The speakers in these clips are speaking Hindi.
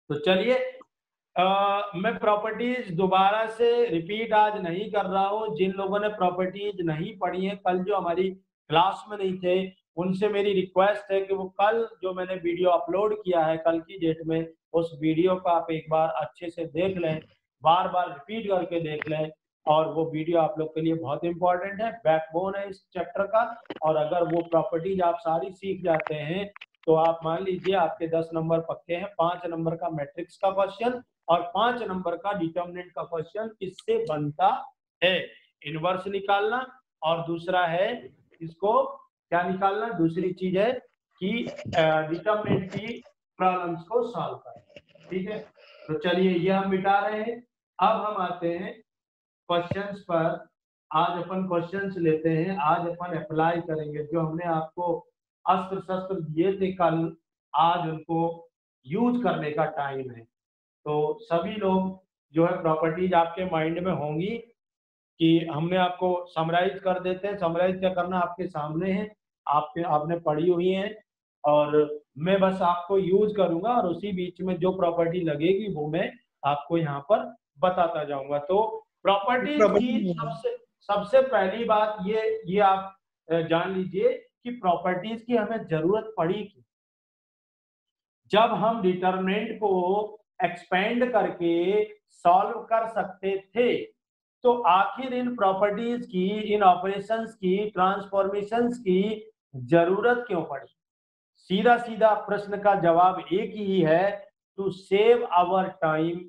तो चलिए मैं प्रॉपर्टीज दोबारा से रिपीट आज नहीं कर रहा हूँ। जिन लोगों ने प्रॉपर्टीज नहीं पढ़ी है, कल जो हमारी क्लास में नहीं थे, उनसे मेरी रिक्वेस्ट है कि वो कल जो मैंने वीडियो अपलोड किया है कल की डेट में, उस वीडियो को आप एक बार अच्छे से देख लें, बार बार रिपीट करके देख लें। और वो वीडियो आप लोग के लिए बहुत इंपॉर्टेंट है, बैकबोन है इस चैप्टर का। और अगर वो प्रॉपर्टीज आप सारी सीख जाते हैं तो आप मान लीजिए आपके 10 नंबर पक्के हैं। 5 नंबर का मैट्रिक्स का क्वेश्चन और 5 नंबर का डिटर्मिनेंट का क्वेश्चन किससे बनता है? इनवर्स निकालना, और दूसरा है इसको क्या निकालना, दूसरी चीज है कि डिटर्मिनेंट की प्रॉब्लम्स को सॉल्व करना। ठीक है, तो चलिए ये हम मिटा रहे हैं। अब हम आते हैं क्वेश्चंस पर। आज अपन क्वेश्चंस लेते हैं, आज अपन अप्लाई करेंगे जो हमने आपको अस्त्र शस्त्र दिए थे कल, आज उनको यूज करने का टाइम है। तो सभी लोग जो है प्रॉपर्टीज आपके माइंड में होंगी कि हमने आपको समराइज कर देते हैं। समराइज क्या करना, आपके सामने है, आपने पढ़ी हुई है, और मैं बस आपको यूज करूंगा और उसी बीच में जो प्रॉपर्टी लगेगी वो मैं आपको यहाँ पर बताता जाऊंगा। तो प्रॉपर्टीज की सबसे सबसे पहली बात ये आप जान लीजिए कि प्रॉपर्टीज की हमें जरूरत पड़ी कि जब हम डिटरमिनेंट को एक्सपेंड करके सॉल्व कर सकते थे, तो आखिर इन प्रॉपर्टीज की, इन ऑपरेशंस की, ट्रांसफॉर्मेशंस की जरूरत क्यों पड़ी? सीधा सीधा प्रश्न का जवाब एक ही है, to save our time,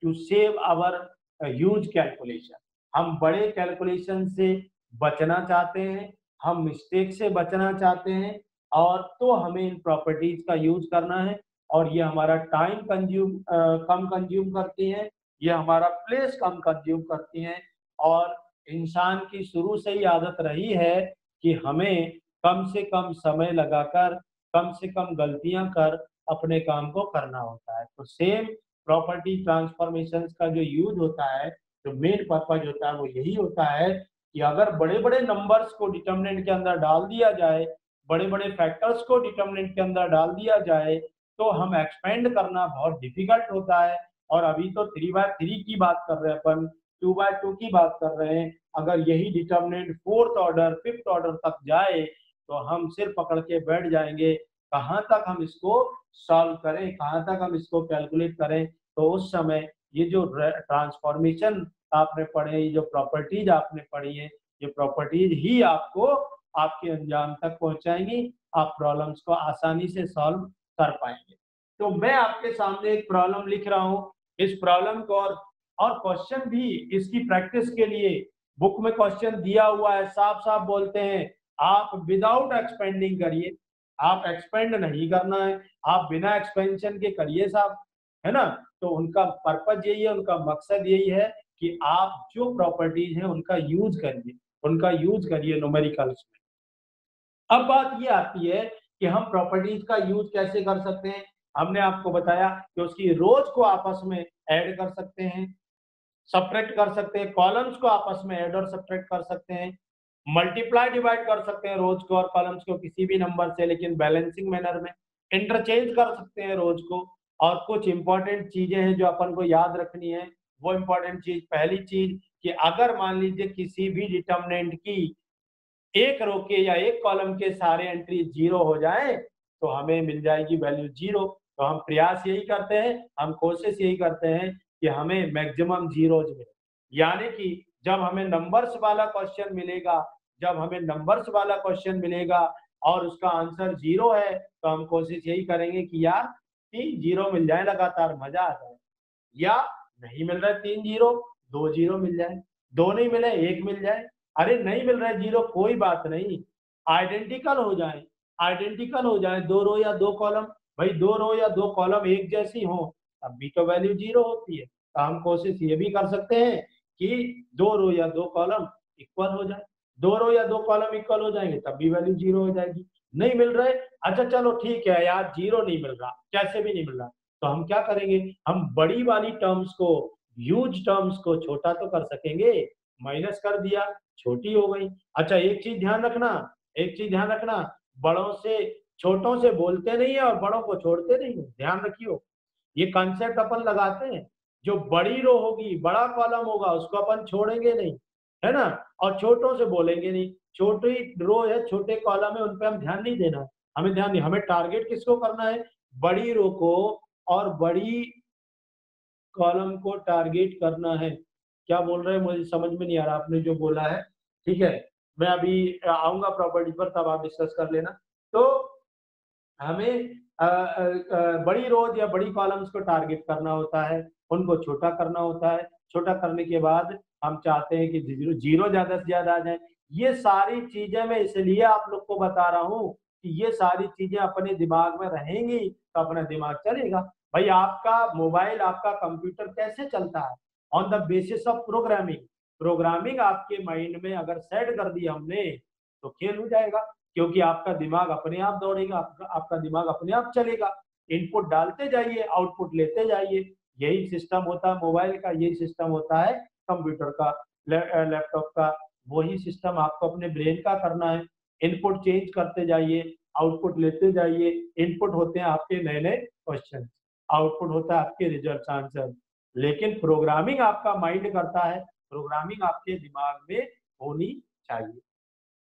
to save our huge calculation. हम बड़े कैलकुलेशन से बचना चाहते हैं, हम मिस्टेक से बचना चाहते हैं, और तो हमें इन प्रॉपर्टीज का यूज करना है। और ये हमारा टाइम कम कंज्यूम करती है, ये हमारा प्लेस कम कंज्यूम करती हैं। और इंसान की शुरू से ही आदत रही है कि हमें कम से कम समय लगाकर, कम से कम गलतियां कर अपने काम को करना होता है। तो सेम प्रॉपर्टी ट्रांसफॉर्मेशन का जो यूज होता है, जो मेन पर्पज होता है, वो यही होता है कि अगर बड़े बड़े नंबर्स को डिटर्मिनेंट के अंदर डाल दिया जाए, बड़े बड़े फैक्टर्स को डिटर्मिनेंट के अंदर डाल दिया जाए, तो हम एक्सपेंड करना बहुत डिफिकल्ट होता है। और अभी तो 3/3 की बात कर रहे हैं अपन, 2/2 की बात कर रहे हैं। अगर यही determinant 4th order 5th order तक जाए तो हम सिर पकड़ के बैठ जाएंगे, कहाँ तक हम इसको सॉल्व करें, कहाँ तक हम इसको कैलकुलेट करें। तो उस समय ये जो ट्रांसफॉर्मेशन आपने पढ़े, ये जो प्रॉपर्टीज आपने पढ़ी है, ये प्रॉपर्टीज ही आपको आपके अंजाम तक पहुंचाएंगी, आप प्रॉब्लम्स को आसानी से सॉल्व कर पाएंगे। तो मैं आपके सामने एक प्रॉब्लम लिख रहा हूँ, इस प्रॉब्लम को और क्वेश्चन भी इसकी प्रैक्टिस के लिए बुक में क्वेश्चन दिया हुआ है, साफ साफ बोलते हैं आप विदाउट एक्सपेंडिंग करिए। आप एक्सपेंड नहीं करना है, आप बिना एक्सपेंशन के करिए साहब, है ना। तो उनका पर्पज यही है, उनका मकसद यही है कि आप जो प्रॉपर्टीज हैं उनका यूज करिए, उनका यूज करिए न्यूमेरिकल्स में। अब बात ये आती है कि हम प्रॉपर्टीज का यूज कैसे कर सकते हैं। हमने आपको बताया कि उसकी रोज को आपस में ऐड कर सकते हैं, सब्ट्रैक्ट कर सकते हैं, कॉलम्स को आपस में ऐड और सब्ट्रैक्ट कर सकते हैं, मल्टीप्लाई डिवाइड कर सकते हैं रोज को और कॉलम्स को किसी भी नंबर से, लेकिन बैलेंसिंग मैनर में इंटरचेंज कर सकते हैं रोज को। और कुछ इंपॉर्टेंट चीजें हैं जो अपन को याद रखनी है। वो इंपॉर्टेंट चीज, पहली चीज कि अगर मान लीजिए किसी भी डिटर्मिनेंट की एक रो के या एक कॉलम के सारे एंट्री 0 हो जाए तो हमें मिल जाएगी वैल्यू 0। तो हम प्रयास यही करते हैं, हम कोशिश यही करते हैं कि हमें मैक्सिमम जीरोज मिले। यानी कि जब हमें नंबर्स वाला क्वेश्चन मिलेगा, जब हमें नंबर्स वाला क्वेश्चन मिलेगा और उसका आंसर 0 है, तो हम कोशिश यही करेंगे कि यार 3 0 मिल जाए लगातार, मजा आ जाए। या नहीं मिल रहा है 3 0, 2 0 मिल जाए, 2 नहीं मिले 1 मिल जाए, अरे नहीं मिल रहा है 0, कोई बात नहीं, आइडेंटिकल हो जाए, आइडेंटिकल हो जाए 2 रो या 2 कॉलम। भाई 2 रो या 2 कॉलम एक जैसी हो तब भी तो वैल्यू 0 होती है। तो हम कोशिश ये भी कर सकते हैं कि 2 रो या 2 कॉलम इक्वल हो जाए, 2 रो या 2 कॉलम इक्वल हो जाएंगे तब भी वैल्यू 0 हो जाएगी। नहीं मिल रहा है, अच्छा चलो ठीक है यार 0 नहीं मिल रहा, कैसे भी नहीं मिल रहा, तो हम क्या करेंगे, हम बड़ी वाली टर्म्स को, ह्यूज टर्म्स को छोटा तो कर सकेंगे, माइनस कर दिया, छोटी हो गई। अच्छा एक चीज ध्यान रखना, एक चीज ध्यान रखना, बड़ों से छोटों से बोलते नहीं है और बड़ों को छोड़ते नहीं है, ध्यान रखियो। ये कॉन्सेप्ट अपन लगाते हैं। जो बड़ी रो होगी, बड़ा कॉलम होगा, उसको अपन छोड़ेंगे नहीं, है ना, और छोटों से बोलेंगे नहीं। छोटी रो है, छोटे कॉलम है, उन पे हम ध्यान नहीं देना, हमें ध्यान नहीं, हमें टारगेट किसको करना है, बड़ी रो को और बड़ी कॉलम को टारगेट करना है। क्या बोल रहे हैं मुझे समझ में नहीं आ रहा आपने जो बोला है, ठीक है। मैं अभी आऊंगा प्रॉपर्टी पर, तब आप डिस्कस कर लेना। तो हमें बड़ी रोज या बड़ी कॉलम्स को टारगेट करना होता है, उनको छोटा करना होता है। छोटा करने के बाद हम चाहते हैं कि जीरो जीरो ज्यादा से ज्यादा आ जाए। ये सारी चीजें मैं इसलिए आप लोग को बता रहा हूँ कि ये सारी चीजें अपने दिमाग में रहेंगी तो अपना दिमाग चलेगा। भाई आपका मोबाइल, आपका कंप्यूटर कैसे चलता है, on the basis of programming. Programming आपके माइंड में अगर सेट कर दी हमने तो खेल हो जाएगा, क्योंकि आपका दिमाग अपने आप दौड़ेगा, आपका दिमाग अपने आप चलेगा। इनपुट डालते जाइए, आउटपुट लेते जाइए। यही सिस्टम होता है मोबाइल का, यही सिस्टम होता है कंप्यूटर का, लैपटॉप का। वही सिस्टम आपको अपने ब्रेन का करना है। इनपुट चेंज करते जाइए, आउटपुट लेते जाइए। इनपुट होते हैं आपके नए नए क्वेश्चन, आउटपुट होता है आपके रिजल्ट आंसर। लेकिन प्रोग्रामिंग आपका माइंड करता है, प्रोग्रामिंग आपके दिमाग में होनी चाहिए।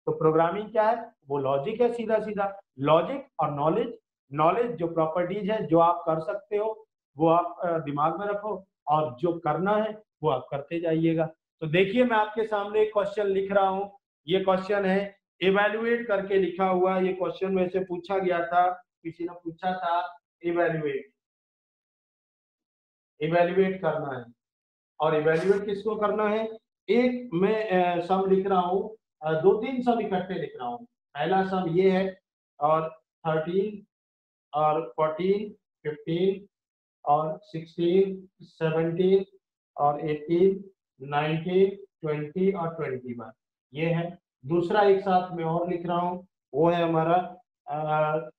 तो प्रोग्रामिंग क्या है, वो लॉजिक है, सीधा सीधा लॉजिक और नॉलेज। नॉलेज जो प्रॉपर्टीज है, जो आप कर सकते हो वो आप दिमाग में रखो, और जो करना है वो आप करते जाइएगा। तो देखिए मैं आपके सामने एक क्वेश्चन लिख रहा हूँ। ये क्वेश्चन है इवेल्युएट करके लिखा हुआ। ये क्वेश्चन में से पूछा गया था, किसी ने पूछा था इवेल्युएट, इवेल्युएट करना है। और इवेल्युएट किसको करना है, एक मैं सम लिख रहा हूँ, दो तीन सम इकट्ठे लिख रहा हूँ। पहला सम ये है, और 13 और 14 15 और 16 17 और 18 19 20 और 21 ये है। दूसरा एक साथ में और लिख रहा हूँ, वो है हमारा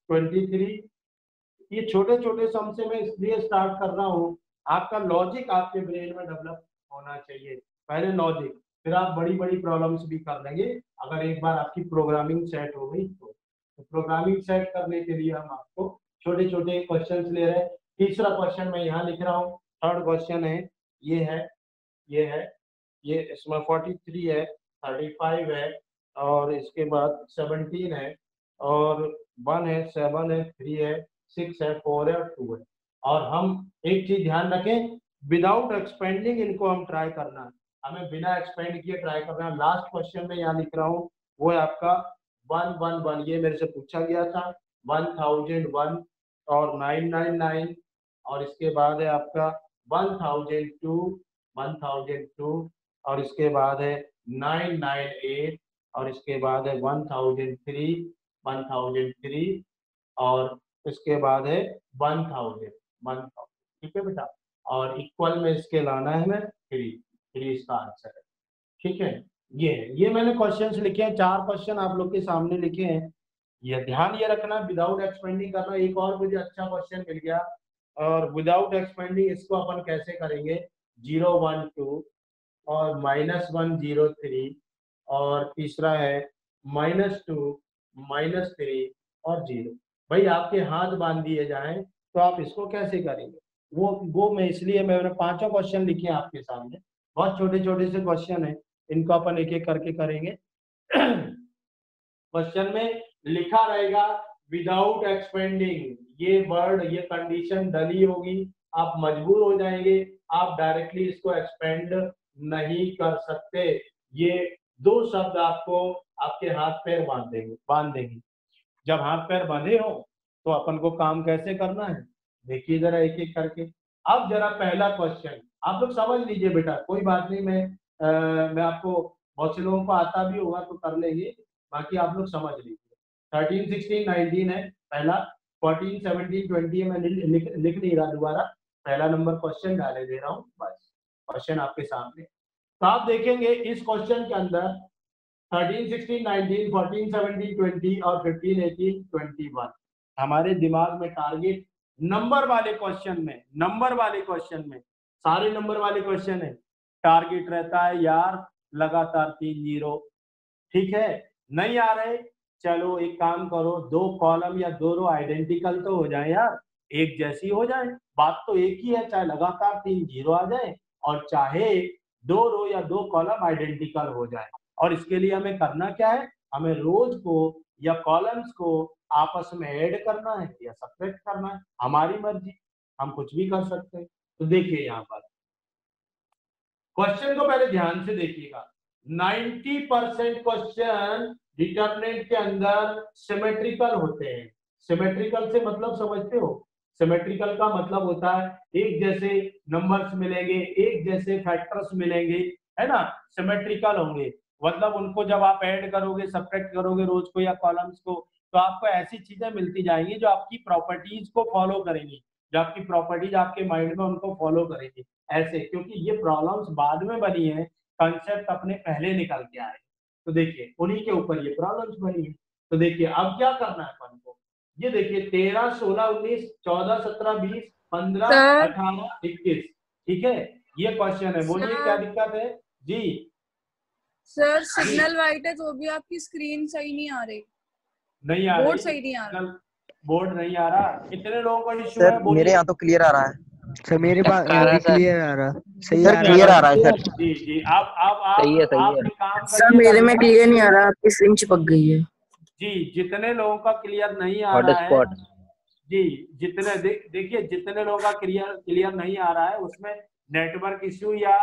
23। ये छोटे छोटे सम से मैं इसलिए स्टार्ट कर रहा हूँ, आपका लॉजिक आपके ब्रेन में डेवलप होना चाहिए। पहले लॉजिक, फिर आप बड़ी बड़ी प्रॉब्लम्स भी कर लेंगे अगर एक बार आपकी प्रोग्रामिंग सेट हो गई तो प्रोग्रामिंग सेट करने के लिए हम आपको छोटे छोटे क्वेश्चंस ले रहे हैं। तीसरा क्वेश्चन मैं यहाँ लिख रहा हूँ, थर्ड क्वेश्चन है, ये है, ये है, ये इसमें 43 है, 35 है, और इसके बाद 17 है, और 1 है, 7 है, 3 है, 6 है, 4 है और 2 है। और हम एक चीज ध्यान रखें, विदाउट एक्सपेंडिंग इनको हम ट्राई करना है, हमें बिना एक्सपेंड किए ट्राई करना है। लास्ट क्वेश्चन में यहाँ लिख रहा हूँ, वो है आपका 111। ये मेरे से पूछा गया था, 1001 और 999, और इसके बाद है आपका 1002, 1002, और इसके बाद है 998, और इसके बाद है 1003, 1003, और इसके बाद है 1000, 1000। ठीक है बेटा, और इक्वल में इसके लाना है हमें 3, 3 इसका आंसर है। ठीक है, ये मैंने क्वेश्चंस लिखे हैं, 4 क्वेश्चन आप लोग के सामने लिखे हैं। ये ध्यान ये रखना, विदाउट एक्सपेंडिंग करना। एक और मुझे अच्छा क्वेश्चन मिल गया, और विदाउट एक्सपेंडिंग इसको अपन कैसे करेंगे, 012 और -103, और तीसरा है -2 -3 और 0। भाई आपके हाथ बांध दिए जाएं तो आप इसको कैसे करेंगे, वो मैं इसलिए मैंने पांचों क्वेश्चन लिखे हैं आपके सामने। बहुत छोटे छोटे से क्वेश्चन है, इनको अपन एक एक करके करेंगे। क्वेश्चन में लिखा रहेगा विदाउट एक्सपेंडिंग, ये वर्ड, ये कंडीशन डली होगी, आप मजबूर हो जाएंगे, आप डायरेक्टली इसको एक्सपेंड नहीं कर सकते। ये दो शब्द आपको आपके हाथ पैर बांध देंगे। जब हाथ पैर बांधे हो तो अपन को काम कैसे करना है, देखिए जरा एक एक करके। अब जरा पहला क्वेश्चन आप लोग समझ लीजिए बेटा, कोई बात नहीं, मैं आपको, बहुत से लोगों को आता भी होगा तो कर लेंगे, बाकी आप लोग समझ लीजिए। 13 16 19 है पहला, 14 17 20 है, मैं लिख नहीं रहा दोबारा, पहला नंबर क्वेश्चन डाले दे रहा हूँ बस। क्वेश्चन आपके सामने, तो आप देखेंगे इस क्वेश्चन के अंदर 13 16 19 14 17 20 और 15 18 21 हमारे दिमाग में टारगेट नंबर वाले क्वेश्चन में, नंबर वाले क्वेश्चन में, सारे नंबर वाले क्वेश्चन है, टारगेट रहता है यार लगातार 3 जीरो। ठीक है, नहीं आ रहे, चलो एक काम करो, दो कॉलम या दो रो आइडेंटिकल तो हो जाए यार, एक जैसी हो जाए। बात तो एक ही है, चाहे लगातार 3 जीरो आ जाए और चाहे 2 रो या 2 कॉलम आइडेंटिकल हो जाए। और इसके लिए हमें करना क्या है, हमें रोज को या कॉलम्स को आपस में ऐड करना है या सब्ट्रैक्ट करना है, हमारी मर्जी, हम कुछ भी कर सकते हैं। तो देखिए यहाँ पर क्वेश्चन को पहले ध्यान से देखिएगा। 90% क्वेश्चन डिटरमिनेंट के अंदर सिमेट्रिकल होते हैं। सिमेट्रिकल से मतलब समझते हो? सिमेट्रिकल का मतलब होता है एक जैसे नंबर्स मिलेंगे, एक जैसे फैक्टर्स मिलेंगे, है ना, सिमेट्रिकल होंगे। मतलब उनको जब आप ऐड करोगे, सब्ट्रैक्ट करोगे रोज को या कॉलम्स को, तो आपको ऐसी चीजें मिलती जाएंगी जो आपकी प्रॉपर्टीज को फॉलो करेंगी, जो आपकी प्रॉपर्टीज आपके माइंड में उनको फॉलो करेंगी ऐसे, क्योंकि ये प्रॉब्लम्स बाद में बनी है, कंसेप्ट अपने पहले निकल के आए। तो देखिए उन्हीं के ऊपर ये प्रॉब्लम्स बनी है। तो देखिए अब क्या करना है अपन को, ये देखिए 13, 16, 19, 14, 17, 20, 15, सर 18, 21, ठीक है, ये क्वेश्चन है। बोलिए क्या सर दिक्कत है जी? सर जी सिग्नल वाइट है तो भी आपकी स्क्रीन सही नहीं आ रही, नहीं आ बोर्ड रही सही नहीं आ रहा। बोर्ड नहीं आ रहा, कितने लोगों का इश्यू सर है मेरे बोलिए। यहाँ तो क्लियर आ रहा है। सर मेरे पास सर क्लियर आ रहा, सही सर आ क्लियर रहा आ रहा है सर। जी जी अब आप सही आप है। एक काम सर करिएगा मेरे में बेटा। क्लियर नहीं आ रहा, आपकी स्क्रीन चिपक गई है। जी जितने लोगों का क्लियर नहीं आ रहा है, हॉटस्पॉट। जी जितने देखिए जितने लोगों का क्लियर क्लियर नहीं आ रहा है उसमें नेटवर्क इश्यू या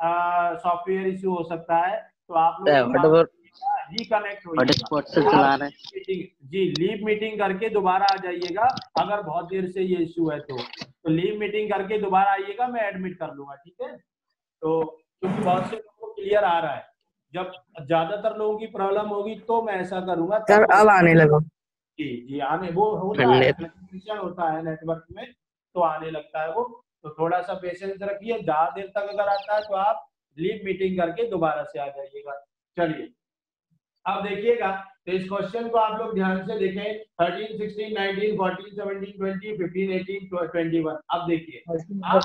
सॉफ्टवेयर इश्यू हो सकता है। तो आप लोग एक काम हॉटस्पॉट करिएगा, रिकनेक्ट होइएगा। हॉटस्पॉट से चला आप रहे हैं। मीटिंग, जी लीव मीटिंग करके दोबारा आ जाइएगा। अगर बहुत देर से ये इश्यू है तो लीव मीटिंग करके दोबारा आइएगा, मैं एडमिट कर लूंगा, ठीक है। तो क्योंकि बहुत से लोगों को क्लियर आ रहा है, जब ज्यादातर लोगों की प्रॉब्लम होगी तो मैं ऐसा करूंगा, सर तब मैं अब आने लगा। जी जी आने वो होता है, फ्लक्चुएशन होता है नेटवर्क में, तो आने लगता है वो। तो थोड़ा सा पेशेंस रखिए, ज्यादा देर तक अगर आता है तो आप लीव मीटिंग करके दोबारा से आ जाइएगा। चलिए अब देखिएगा, तो इस क्वेश्चन को आप लोग ध्यान से देखें। 13, 16, 19, 14, 17, 20, 15, 18, 21। अब देखिए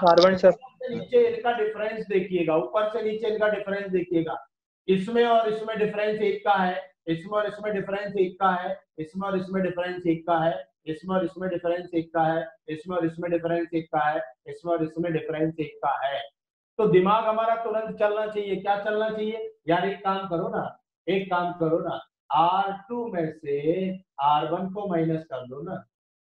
ऊपर से नीचे इनका डिफरेंस देखिएगा, ऊपर से नीचे इनका डिफरेंस देखिएगा। इसमें और इसमें डिफरेंस एक का है, इसमें और इसमें डिफरेंस एक का है, इसमें और इसमें डिफरेंस एक का है, इसमें और इसमें डिफरेंस एक का है, इसमें और इसमें डिफरेंस एक का है, इसमें और इसमें डिफरेंस एक का है। तो दिमाग हमारा तुरंत चलना चाहिए, क्या चलना चाहिए यार, एक काम करो ना, एक काम करो ना, R2 में से R1 को माइनस कर दो ना,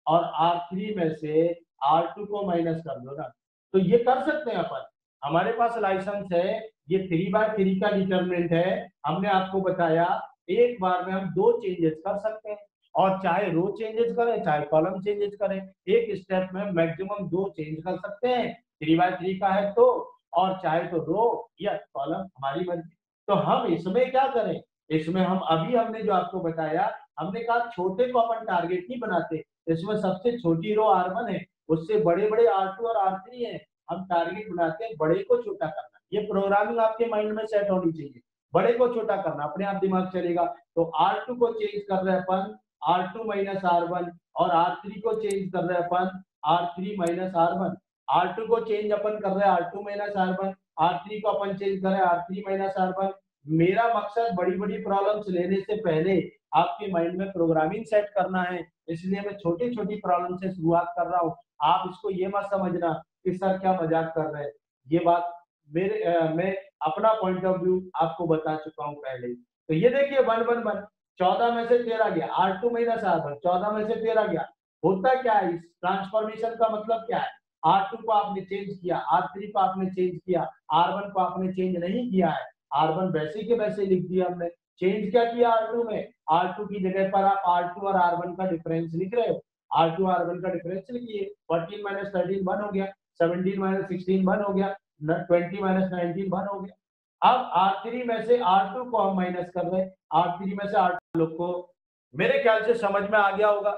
और R3 में से R2 को माइनस कर दो ना। तो ये कर सकते हैं अपन, हमारे पास लाइसेंस है, ये 3/3 का डिटरमिनेंट है। हमने आपको बताया एक बार में हम 2 चेंजेस कर सकते हैं, और चाहे रो चेंजेस करें चाहे कॉलम चेंजेस करें, एक स्टेप में मैक्सिमम 2 चेंज कर सकते हैं। 3/3 का है तो, और चाहे तो रो या कॉलम, हमारी मर्जी। तो हम इसमें क्या करें, इसमें हम अभी हमने जो आपको बताया, हमने कहा छोटे को अपन टारगेट नहीं बनाते, इसमें सबसे छोटी रो R1 है, उससे बड़े बड़े R2 और R3 है, हम टारगेट बनाते हैं बड़े को छोटा करना। ये प्रोग्रामिंग आपके माइंड में सेट होनी चाहिए, बड़े को छोटा करना, अपने आप दिमाग चलेगा। तो R2 को चेंज कर रहे हैं अपन R2 माइनस R1, और R3 को चेंज कर रहे हैं अपन R3 माइनस R1। R2 को चेंज अपन कर रहे हैं R2 माइनस R1, R3 को अपन चेंज कर रहे हैं R3 माइनस R1। मेरा मकसद बड़ी बड़ी प्रॉब्लम्स लेने से पहले आपके माइंड में प्रोग्रामिंग सेट करना है, इसलिए मैं छोटी छोटी प्रॉब्लम से शुरुआत कर रहा हूँ। आप इसको ये मत समझना कि सर क्या मजाक कर रहे हैं, ये बात मैं अपना पॉइंट ऑफ व्यू आपको बता चुका हूँ पहले। तो ये देखिए 1 1 1, 14 में से 13 गया, R2 माइनस R1, 14 में से 13 गया। होता क्या है, इस ट्रांसफॉर्मेशन का मतलब क्या है, R2 को आपने चेंज किया, R3 को आपने चेंज किया, R1 को आपने चेंज नहीं किया है। R1 वैसे के वैसे लिख दिया हमने, चेंज क्या किया R2 में, R2 की जगह पर आप R2 और R1 का डिफरेंस लिख रहे हो, R2 R1 का डिफरेंस लिखिए। 14 माइनस 13 1 हो गया, 17 माइनस 16 1 हो गया, 20 माइनस 19 1 हो गया। अब R3 में से R2 को हम माइनस कर रहे हैं, R3 में से R2 लोग को मेरे ख्याल से समझ में आ गया होगा।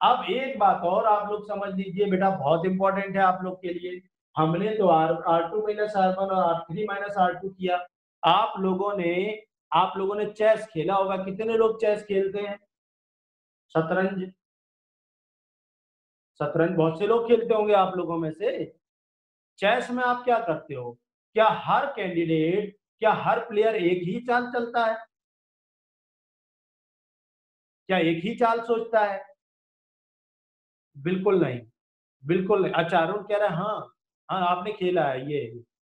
अब एक बात और आप लोग समझ लीजिए बेटा, बहुत इंपॉर्टेंट है आप लोग के लिए। हमने तो R2 माइनस R1 और R3 माइनस R2 किया। आप लोगों ने चेस खेला होगा, कितने लोग चेस खेलते हैं, शतरंज, शतरंज बहुत से लोग खेलते होंगे आप लोगों में से। चेस में आप क्या करते हो, क्या हर कैंडिडेट, क्या हर प्लेयर एक ही चाल चलता है, क्या एक ही चाल सोचता है? बिल्कुल नहीं। बिल्कुल नहीं। अच्छा अरुण कह रहा है हाँ हाँ आपने खेला है। ये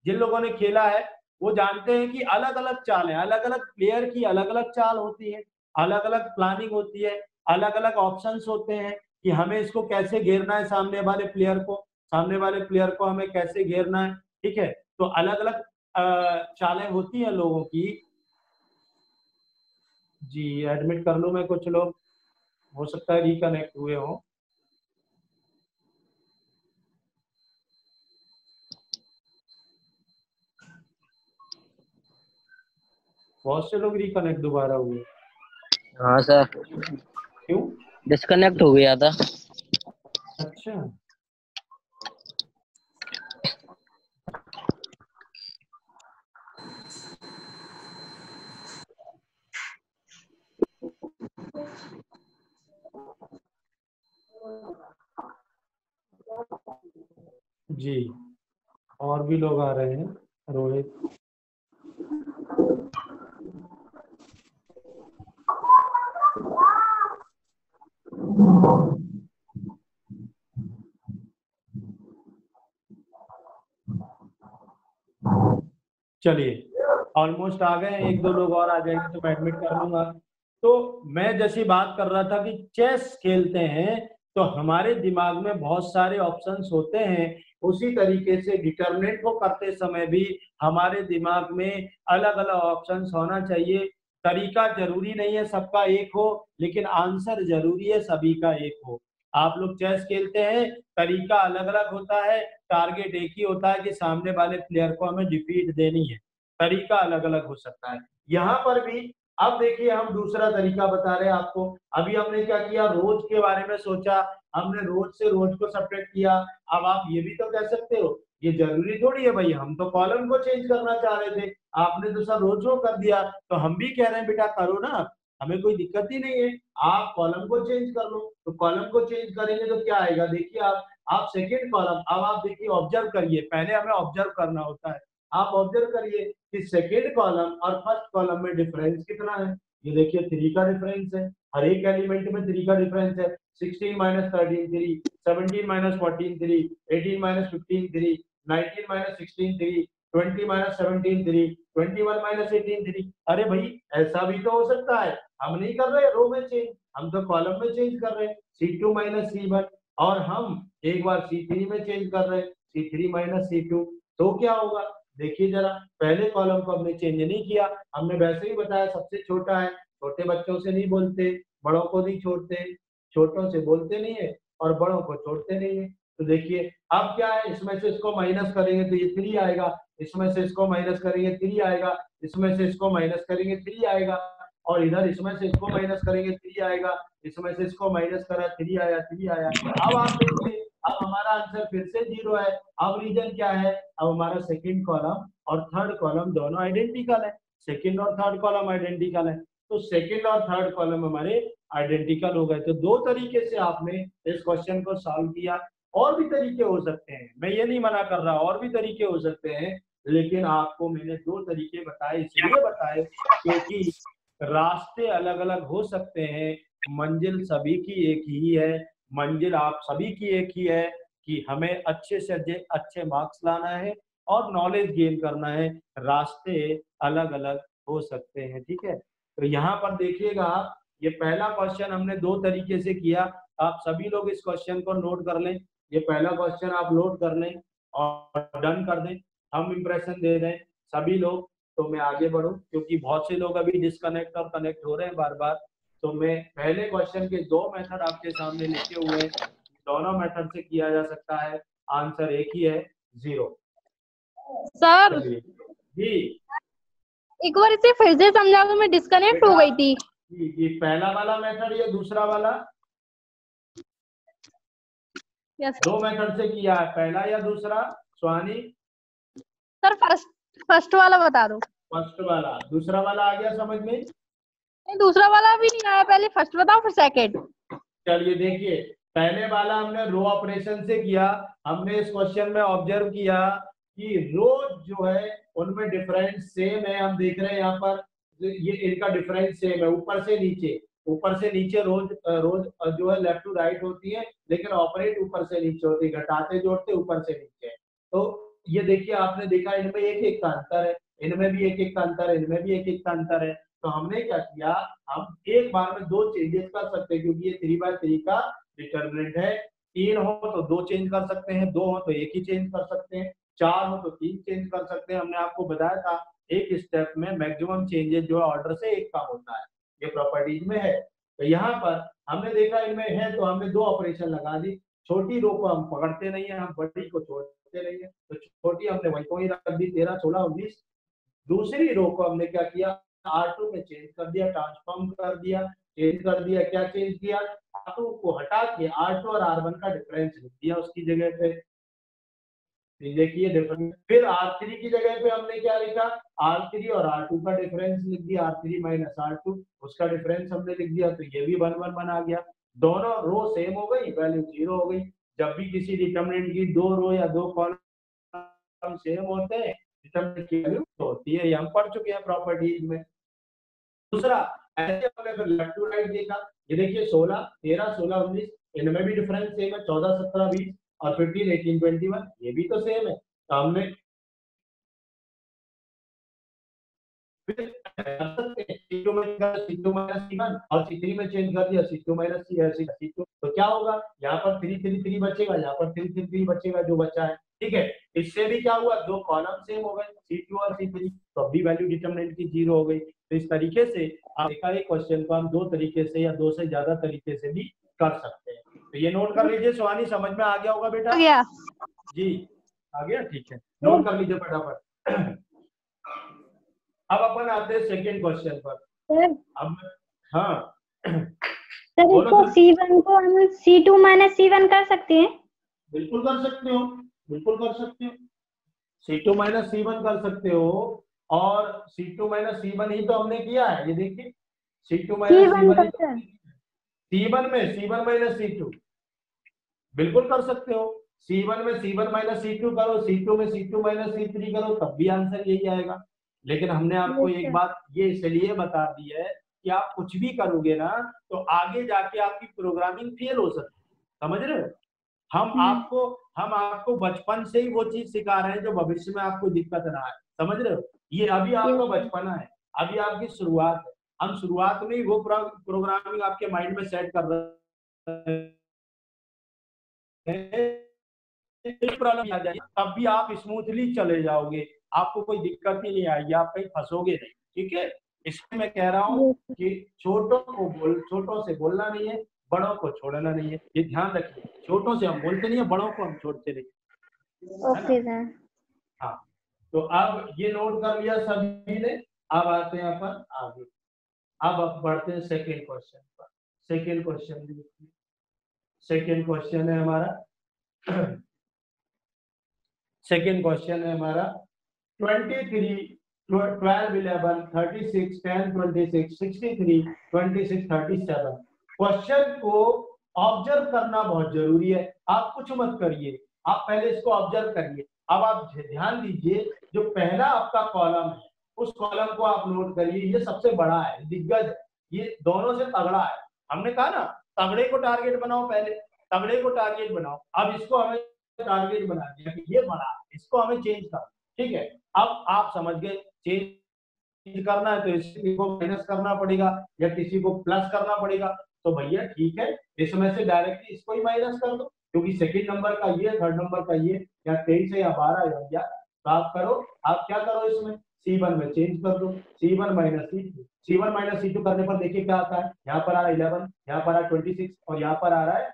जिन लोगों ने खेला है वो जानते हैं कि अलग अलग चाल है, अलग अलग प्लेयर की अलग अलग चाल होती है, अलग अलग प्लानिंग होती है, अलग अलग ऑप्शंस होते हैं कि हमें इसको कैसे घेरना है, सामने वाले प्लेयर को, सामने वाले प्लेयर को हमें कैसे घेरना है। ठीक है, तो अलग अलग चालें होती हैं लोगों की। जी एडमिट कर लूं मैं, कुछ लोग हो सकता है रिकनेक्ट हुए हो। बहुत से लोग रिकनेक्ट दोबारा हुए। हाँ सर, क्यों? डिस्कनेक्ट हो गया था। अच्छा जी, और भी लोग आ रहे हैं। रोहित, चलिए ऑलमोस्ट आ गए, एक दो लोग और आ जाएंगे तो मैं एडमिट कर लूंगा। तो मैं जैसी बात कर रहा था कि चेस खेलते हैं तो हमारे दिमाग में बहुत सारे ऑप्शंस होते हैं, उसी तरीके से डिटरमिनेंट को करते समय भी हमारे दिमाग में अलग अलग ऑप्शंस होना चाहिए। तरीका जरूरी नहीं है सबका एक हो, लेकिन आंसर जरूरी है सभी का एक हो। आप लोग चेस खेलते हैं, तरीका अलग अलग होता है, टारगेट एक ही होता है कि सामने वाले प्लेयर को हमें डिफीट देनी है, तरीका अलग अलग हो सकता है। यहाँ पर भी अब देखिए हम दूसरा तरीका बता रहे हैं आपको। अभी हमने क्या किया, रोज के बारे में सोचा, हमने रोज से रोज को सब्ट्रैक्ट किया। अब आप ये भी तो कह सकते हो, ये जरूरी थोड़ी है भाई, हम तो कॉलम को चेंज करना चाह रहे थे, आपने तो सब रोज रो कर दिया, तो हम भी कह रहे हैं बेटा करो ना, हमें कोई दिक्कत ही नहीं है, आप कॉलम को चेंज कर लो। तो कॉलम को चेंज करेंगे तो क्या आएगा, देखिए आप सेकेंड कॉलम, अब आप देखिए ऑब्जर्व करिए, पहले हमें ऑब्जर्व करना होता है। आप ऑब्जर्व करिए कि सेकेंड कॉलम और फर्स्ट कॉलम में डिफरेंस कितना है। ये देखिए 3 का डिफरेंस है, हर एक एलिमेंट में 3 का डिफरेंस है। 16 minus 13 3, 17 minus 14 3, 18 minus 15 3, 19 minus 16 3, 20 minus 17 3, 21 minus 18 3। अरे भाई ऐसा भी तो हो सकता है, हम नहीं कर रहे रो में चेंज, हम तो कॉलम में चेंज कर रहे हैं, C2 माइनस C1, और हम एक बार C3 में चेंज कर रहे हैं, C3 माइनस C2। तो क्या होगा, देखिए जरा, पहले कॉलम को हमने चेंज नहीं किया, हमने वैसे ही बताया सबसे छोटा है, छोटे बच्चों से नहीं बोलते, बड़ों को नहीं छोड़ते, छोटों से बोलते नहीं है और बड़ों को छोड़ते नहीं है। तो देखिए अब क्या है, इसमें से इसको माइनस करेंगे तो ये 3 आएगा, इसमें से इसको माइनस करेंगे 3 आएगा, इसमें से इसको माइनस करेंगे 3 आएगा, और इधर इसमें से इसको माइनस करेंगे 3 आएगा, इसमें से इसको माइनस करा 3 आया, 3 आया। अब आप देखिए अब हमारा आंसर फिर से 0 है। अब रीजन क्या है, अब हमारा सेकंड कॉलम और थर्ड कॉलम दोनों आइडेंटिकल है, सेकंड और थर्ड कॉलम आइडेंटिकल है, तो सेकंड और थर्ड कॉलम हमारे आइडेंटिकल हो गए। तो दो तरीके से आपने इस क्वेश्चन को सॉल्व किया, और भी तरीके हो सकते हैं, मैं ये नहीं मना कर रहा, और भी तरीके हो सकते हैं, लेकिन आपको मैंने 2 तरीके बताए, इसलिए बताए क्योंकि रास्ते अलग अलग हो सकते हैं, मंजिल सभी की एक ही है, मंजिल आप सभी की एक ही है कि हमें अच्छे से अच्छे मार्क्स लाना है और नॉलेज गेन करना है, रास्ते अलग अलग हो सकते हैं। ठीक है, तो यहाँ पर देखिएगा आप, ये पहला क्वेश्चन हमने 2 तरीके से किया, आप सभी लोग इस क्वेश्चन को नोट कर लें, ये पहला क्वेश्चन आप नोट कर लें और डन कर दें, हम इंप्रेशन दे दें सभी लोग, तो मैं आगे बढ़ूं, क्योंकि बहुत से लोग अभी डिस्कनेक्ट और कनेक्ट हो रहे हैं बार बार। तो मैं पहले क्वेश्चन के 2 मेथड आपके सामने लिखे हुए हैं, दोनों मेथड से किया जा सकता है, आंसर एक ही है 0। सर जी एक बार इसे फिर से समझा दो, मैं डिस्कनेक्ट हो गई थी। ये पहला वाला मेथड या दूसरा वाला? यस 2 मेथड से किया है, पहला या दूसरा सुहानी? सर फर्स्ट वाला बता दो। फर्स्ट वाला, दूसरा वाला आ गया समझ में? नहीं दूसरा वाला भी नहीं आया, पहले फर्स्ट बताओ फिर सेकंड। चलिए देखिए, पहले वाला हमने रो ऑपरेशन से किया, हमने इस क्वेश्चन में ऑब्जर्व किया कि रो जो है उनमें डिफरेंस सेम है, हम देख रहे हैं यहाँ पर ये इनका डिफरेंस सेम है ऊपर से नीचे, ऊपर से नीचे रोज रोज जो है लेफ्ट टू राइट होती है, लेकिन ऑपरेट ऊपर से नीचे होती है, घटाते जोड़ते ऊपर से नीचे। तो ये देखिए आपने देखा इनमें एक एक का अंतर है, इनमें भी एक एक का अंतर है, इनमें भी एक एक का अंतर है। तो हमने क्या किया, हम एक बार में 2 चेंजेस कर सकते हैं, क्योंकि ये 3/3 का डिटर्मिनेंट है। 3 हो तो 2 चेंज कर सकते हैं, 2 हो तो 1 ही चेंज कर सकते हैं, 4 हो तो 3 चेंज कर सकते हैं। हमने आपको बताया था एक स्टेप में मैक्सिमम चेंजेस जो है ऑर्डर से एक का होता है, ये प्रॉपर्टीज में है। तो यहाँ पर हमने देखा इनमें है, तो हमने 2 ऑपरेशन लगा दी। छोटी रो को हम पकड़ते नहीं है, हम बड़ी को छोड़ते नहीं है, तो छोटी हमने वहीं को ही रख दी 13, 16, 19। दूसरी रो को हमने क्या किया, R2 में चेंज कर दिया, ट्रांसफॉर्म कर दिया, चेंज कर दिया। क्या चेंज किया, R2 को हटा के R2 और R1 का डिफरेंस लिख दिया उसकी जगह पे। देखिए डिफरेंस, फिर R3 की जगह पे हमने क्या लिखा, R3 और R2 का डिफरेंस लिख दिया, R3 माइनस R2 उसका डिफरेंस हमने लिख दिया। तो ये भी 1 1 1 आ गया, दोनों रो सेम हो गई, वैल्यू 0 हो गई। जब भी किसी डिटरमिनेंट की 2 रो या 2 कॉलम सेम होते हैं, डिटरमिनेंट की वैल्यू होती है, ये हम पढ़ चुके हैं प्रॉपर्टीज में। दूसरा ऐसे हमने फिर लेफ्ट टू राइट देखा, ये देखिए 16, 13, 16, 19 इनमें भी डिफरेंस सेम है, 14, 17, 20 और 15, 18, 21 ये भी तो सेम है। तो हमने C2 में C2 माइनस C1 और C3 में चेंज कर दिया C2 माइनस C2। तो क्या होगा, यहाँ पर 3 3 3 बचेगा, यहाँ पर 3 3 3 बचेगा जो बचा है, ठीक है। इससे भी क्या हुआ, 2 कॉलम सेम हो गए C2 और C3, तो अभी वैल्यू डिटरमिनेंट की 0 हो गई। तो इस तरीके से आप देखा एक क्वेश्चन को हम 2 तरीके से या 2 से ज्यादा तरीके से भी कर सकते हैं। तो ये नोट कर लीजिए। सुहानी समझ में आ गया होगा बेटा? आ गया जी आ गया, ठीक है, नोट कर लीजिए फटाफट। अब अपन आते हैं सेकंड क्वेश्चन पर। सर। अब हाँ सर इसको C1 को हम C2 माइनस C1 कर सकते हैं? बिल्कुल कर सकते हो, बिल्कुल कर सकते हो, C2 माइनस C1 कर सकते हो। और C2 माइनस C1 ही तो हमने किया है, ये देखिए C2 माइनस C1 C1 में C1 माइनस C2 बिल्कुल कर सकते हो। C1 में C1 माइनस C2 करो, C2 में C2 माइनस C3 करो, तब भी आंसर यही आएगा। लेकिन हमने आपको एक बात ये इसलिए बता दी है कि आप कुछ भी करोगे ना तो आगे जाके आपकी प्रोग्रामिंग फेल हो सकती है, समझ रहे हो? हम आपको बचपन से ही वो चीज सिखा रहे हैं जो भविष्य में आपको दिक्कत ना आए, समझ रहे हो? ये अभी आपका बचपना है, अभी आपकी शुरुआत है। हम शुरुआत में ही वो प्रोग्रामिंग आपके माइंड में सेट कर रहे हैं, प्रॉब्लम आ जाएगी तब भी आप स्मूथली चले जाओगे, आपको कोई दिक्कत ही नहीं आएगी, आप कहीं फंसोगे नहीं, ठीक है। इसलिए मैं कह रहा हूँ कि छोटों से बोलना नहीं है, बड़ों को छोड़ना नहीं है, ये ध्यान रखिए। छोटों से हम बोलते नहीं है, बड़ों को हम छोड़ते नहीं। Okay sir. हाँ, तो अब ये नोट कर लिया सभी ने। अब आते हैं अपन आगे, अब बढ़ते हैं सेकेंड क्वेश्चन पर। सेकेंड क्वेश्चन देखिए, सेकेंड क्वेश्चन है हमारा सेकेंड क्वेश्चन है हमारा 23, 12, 11, 36, 10, 26, 63, 26, 37। क्वेश्चन को ऑब्जर्व करना बहुत जरूरी है। आप कुछ मत करिए, आप पहले इसको ऑब्जर्व करिए। अब आप ध्यान दीजिए, जो पहला आपका कॉलम है उस कॉलम को आप नोट करिए, ये सबसे बड़ा है, दिग्गज है, ये दोनों से तगड़ा है। हमने कहा ना तगड़े को टारगेट बनाओ, पहले तगड़े को टारगेट बनाओ। अब इसको हमें टारगेट बना दिया कि ये बड़ा है, इसको हमें चेंज करना, ठीक है। अब आप समझ गए चेंज करना है तो इसको माइनस करना पड़ेगा या किसी को प्लस करना पड़ेगा। तो भैया ठीक है, इसमें से डायरेक्टली इसको ही माइनस कर दो, क्योंकि सेकंड नंबर का ये, थर्ड नंबर का ये, या 23 या 12 या 11। तो आप करो, आप क्या करो, इसमें C1 में चेंज कर दो, C1 minus C2। C1 minus C2 करने पर देखिए क्या आता है, यहाँ पर आ रहा है 11, यहाँ पर आ रहा है 26 और यहाँ पर आ रहा है